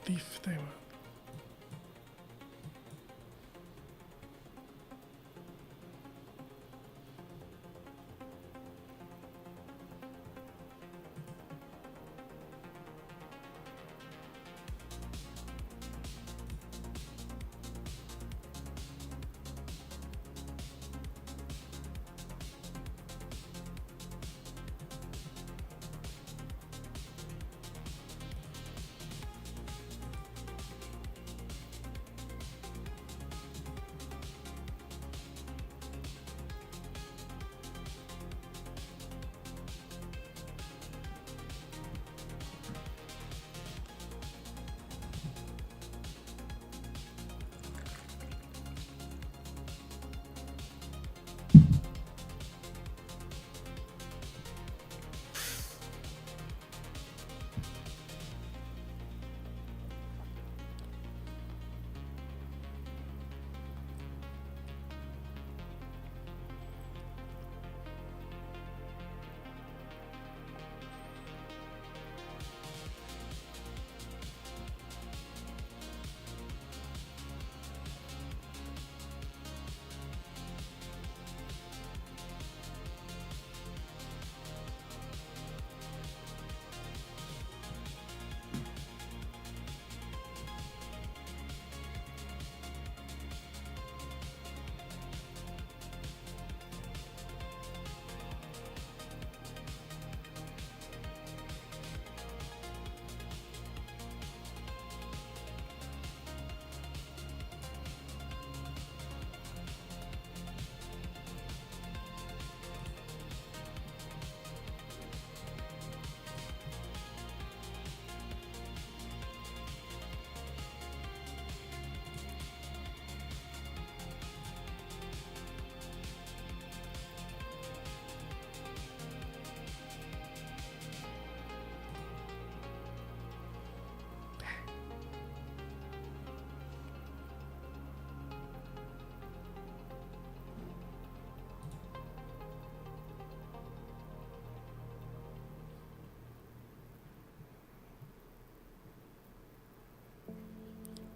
Diff tema.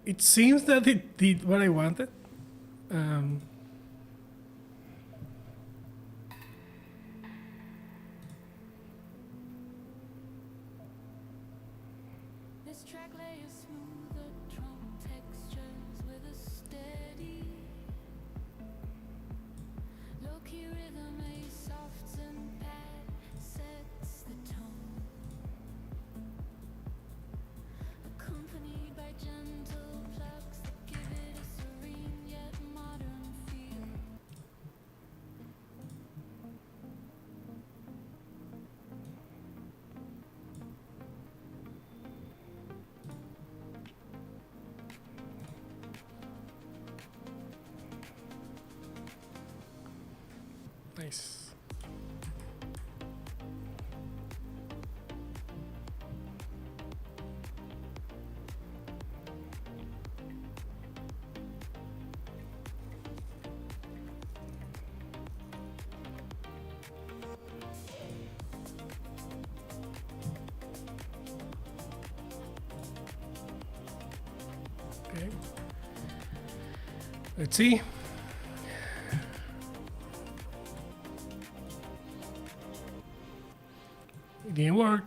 It seems that it did what I wanted. Um, This track layers smoother drum textures with a steady low-key rhythm, a soft and pad sets the tone, accompanied by gentle plucks that give it a serene yet modern feel. Nice. Okay. Let's see. It didn't work.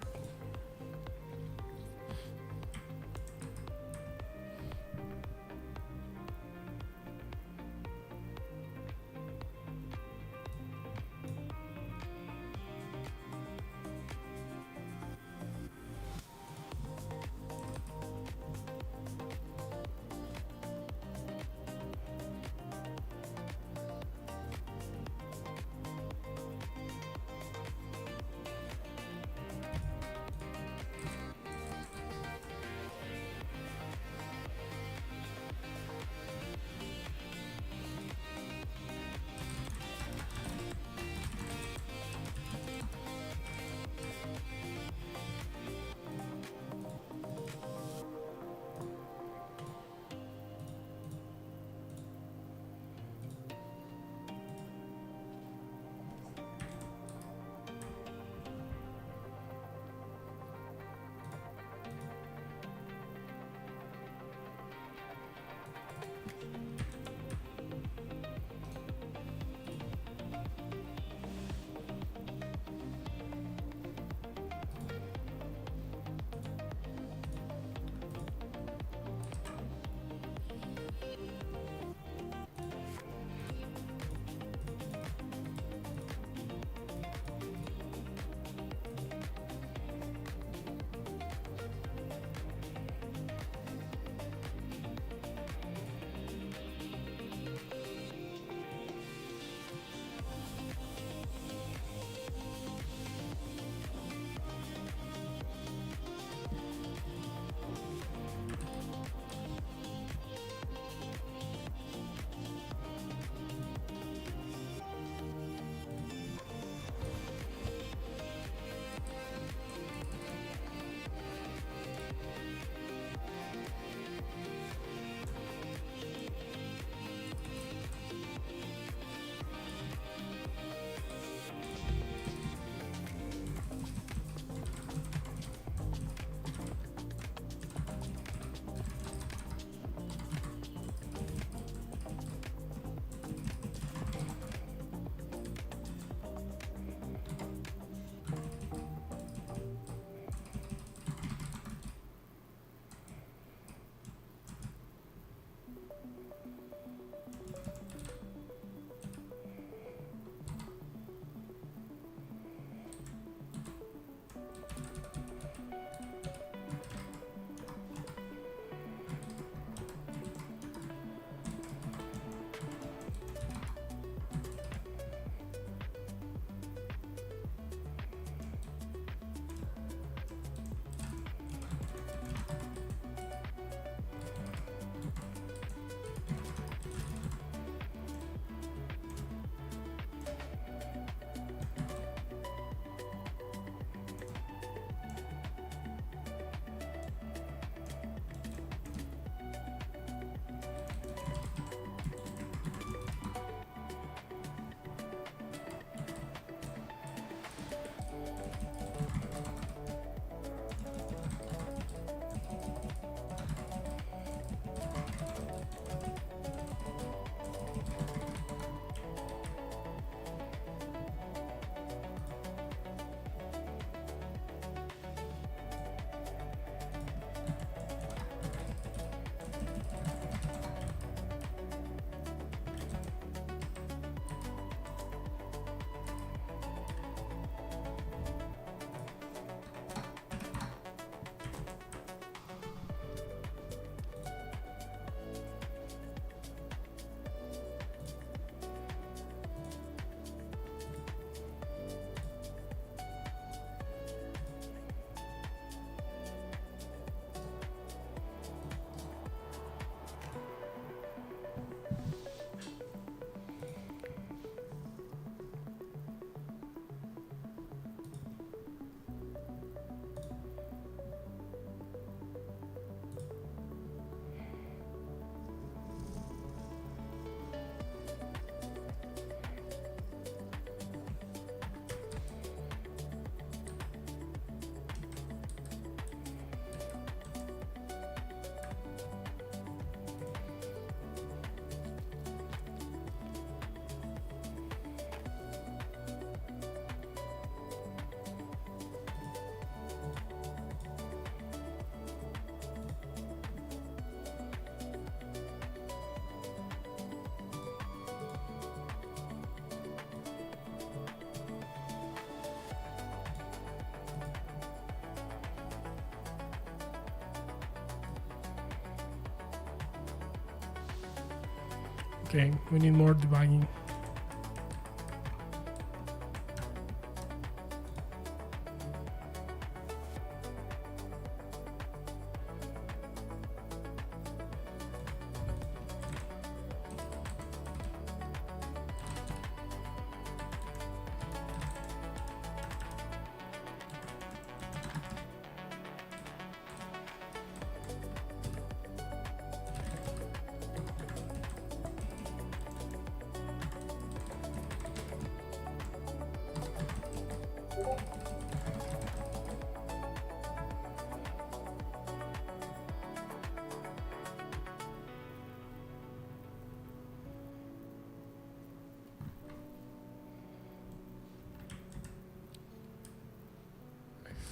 Okay, we need more debugging.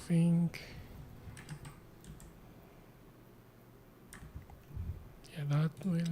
Think yeah, that will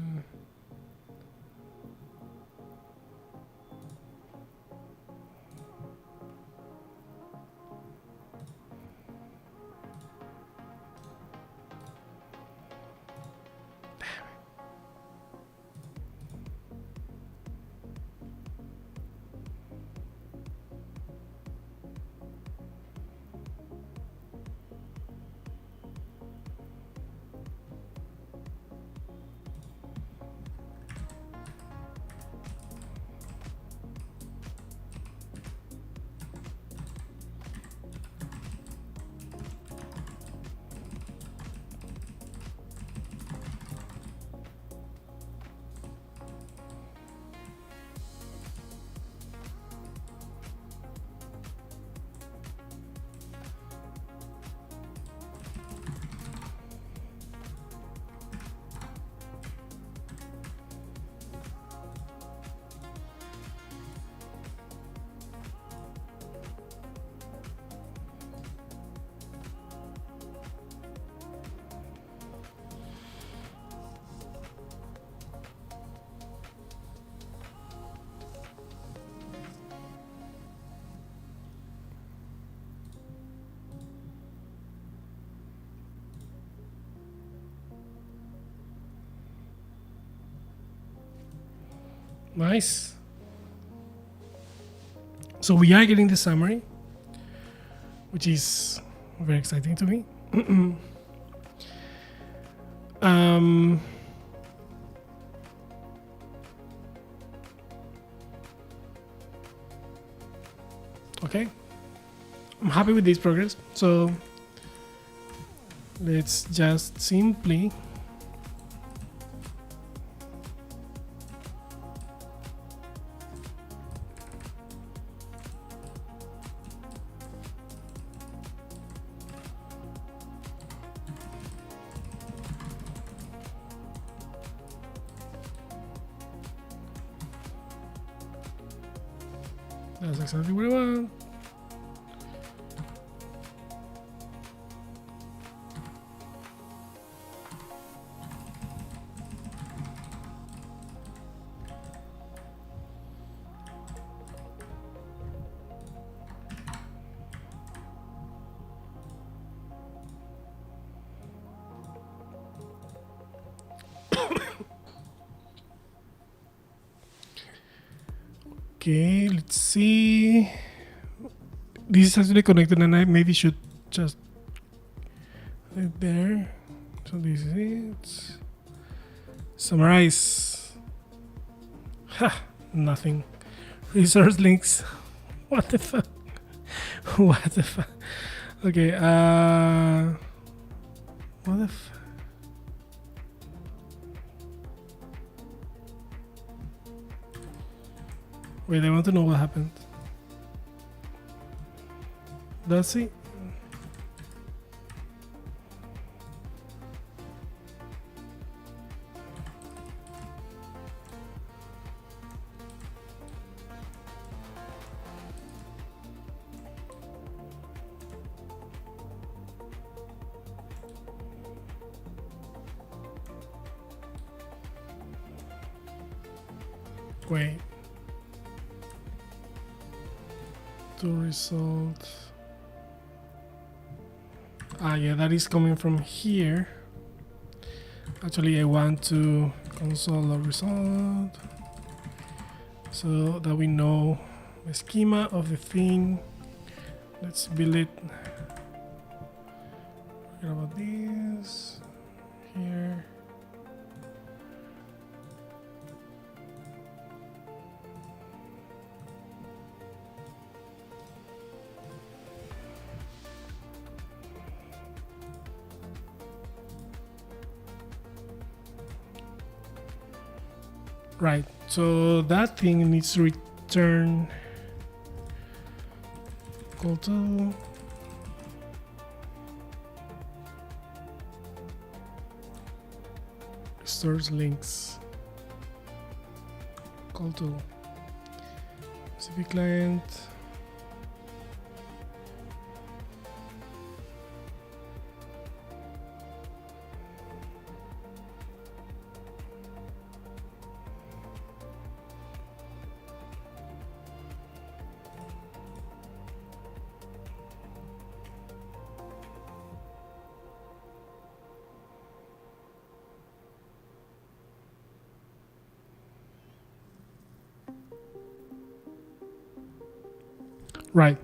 nice. So we are getting the summary, which is very exciting to me. um, okay, I'm happy with this progress. So let's just simply that's exactly what I want. Okay, let's see. This is actually connected, and I maybe should just leave it there. So this is it. Summarize. Ha! Nothing. Resource links. What the fuck? What the fuck? Okay. What the fuck? Wait, I want to know what happened. That's it. Wait. To result. Ah, yeah, that is coming from here. Actually, I want to console the result. so that we know the schema of the thing. Let's build it. Forget about this here. Right, so that thing needs to return equal to stores links equal to MCP client right.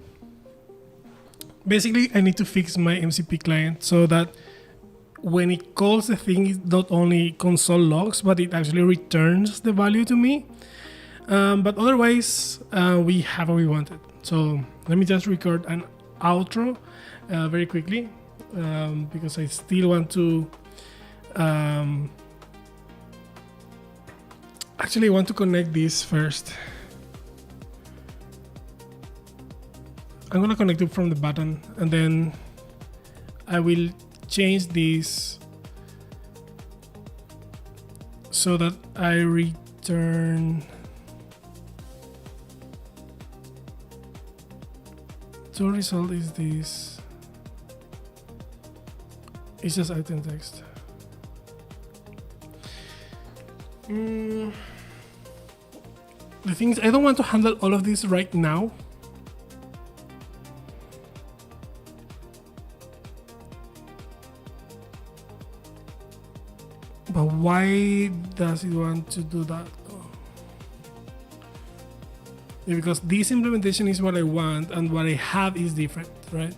Basically, I need to fix my MCP client so that when it calls the thing, it not only console logs, but it actually returns the value to me. But otherwise, we have what we wanted. So let me just record an outro very quickly because I still want to actually want to connect this first. I'm gonna connect it from the button, and then I will change this so that I return the result is this. It's just item text. The thing is, I don't want to handle all of this right now. But why does it want to do that? Yeah, because this implementation is what I want and what I have is different, right?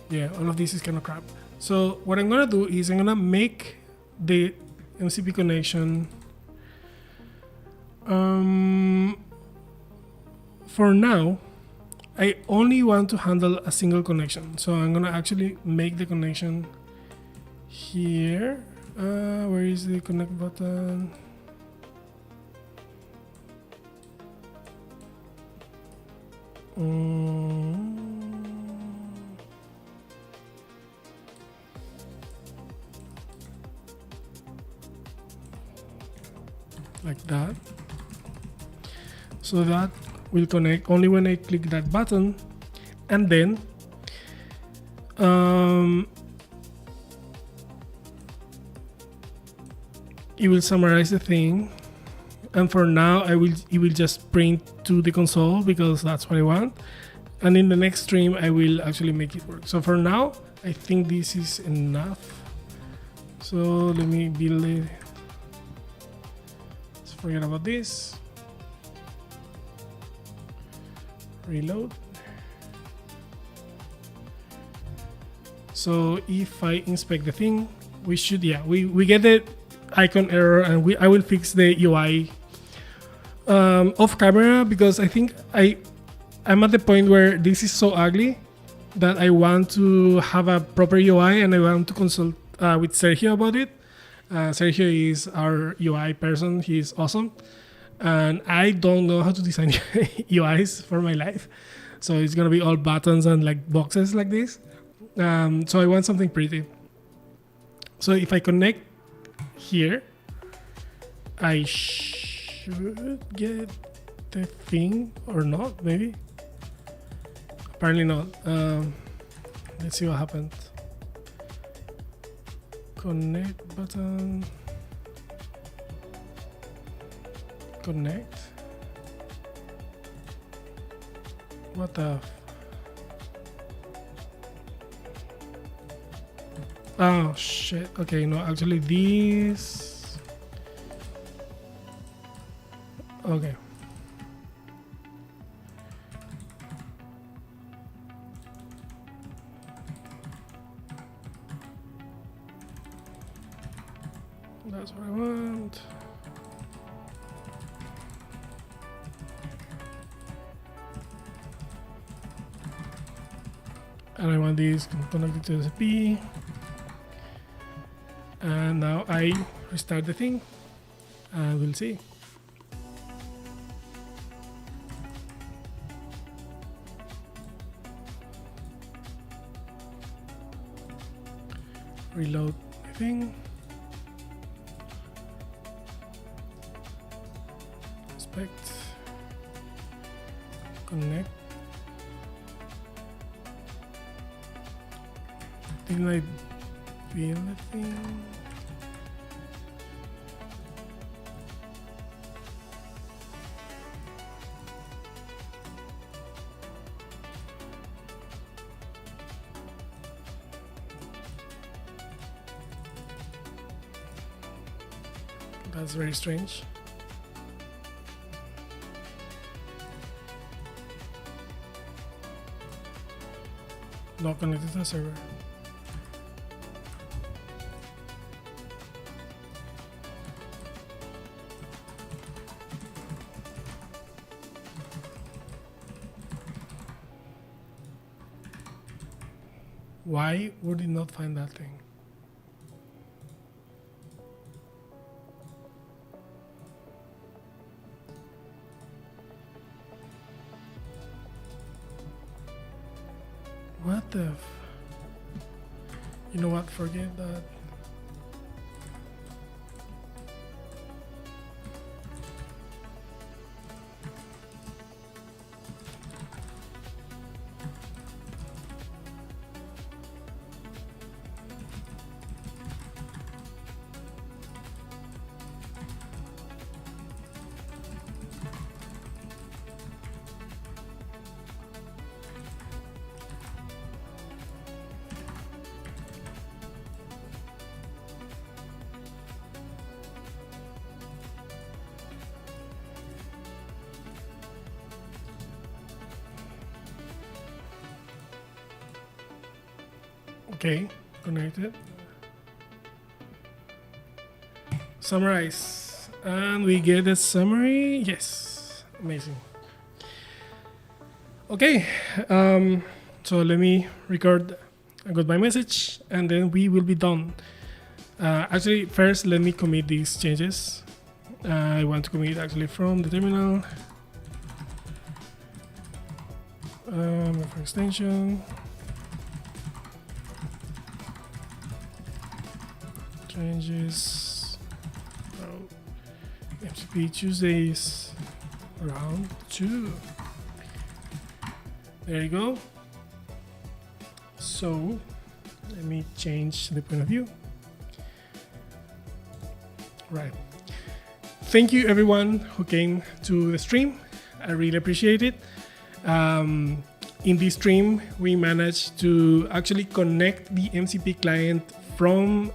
Yeah, all of this is kind of crap. So what I'm gonna do is I'm gonna make the MCP connection for now. I only want to handle a single connection, so I'm gonna actually make the connection here. Where is the connect button? Like that. So that will connect only when I click that button, and then it will summarize the thing, and for now it will just print to the console because that's what I want, and in the next stream I will actually make it work. So for now I think this is enough, so let me build it. Let's forget about this. Reload. So if I inspect the thing, we should, yeah, we get the icon error, and I will fix the UI off camera because I think I'm at the point where this is so ugly that I want to have a proper UI, and I want to consult with Sergio about it. Sergio is our UI person. He's awesome. And I don't know how to design UIs for my life. So it's going to be all buttons and like boxes like this. So I want something pretty. So if I connect here, I should get the thing or not, maybe. Apparently not. Let's see what happened. Connect button. Connect. What the Oh shit. Okay, no, actually this. Okay. That's what I want. And I want this connected to the MCP. And now I restart the thing and we'll see. Reload the thing. Inspect. Connect. Didn't I build the thing? That's very strange. Not connected to the server. Why would it not find that thing? What the you know what, forget that. Okay, connected. Summarize. And we get a summary. Yes, amazing. Okay, so let me record a goodbye message and then we will be done. Actually, first let me commit these changes. I want to commit actually from the terminal. For extension. Changes. MCP Tuesdays Round 2. There you go. So let me change the point of view. Right. Thank you everyone who came to the stream. I really appreciate it. In this stream, we managed to actually connect the MCP client from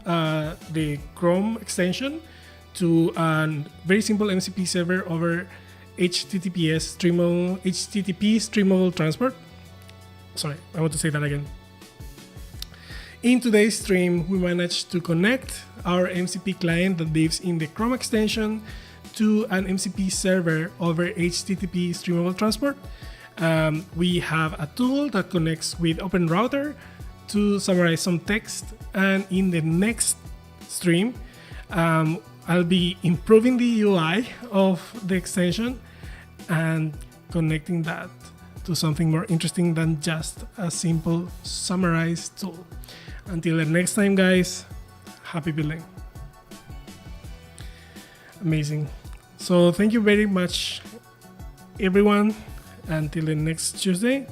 the Chrome extension to a very simple MCP server over HTTP streamable transport. Sorry, I want to say that again. In today's stream, we managed to connect our MCP client that lives in the Chrome extension to an MCP server over HTTP streamable transport. We have a tool that connects with OpenRouter to summarize some text, and in the next stream I'll be improving the UI of the extension and connecting that to something more interesting than just a simple summarize tool. Until the next time guys, happy building. Amazing. So thank you very much everyone. Until the next Tuesday.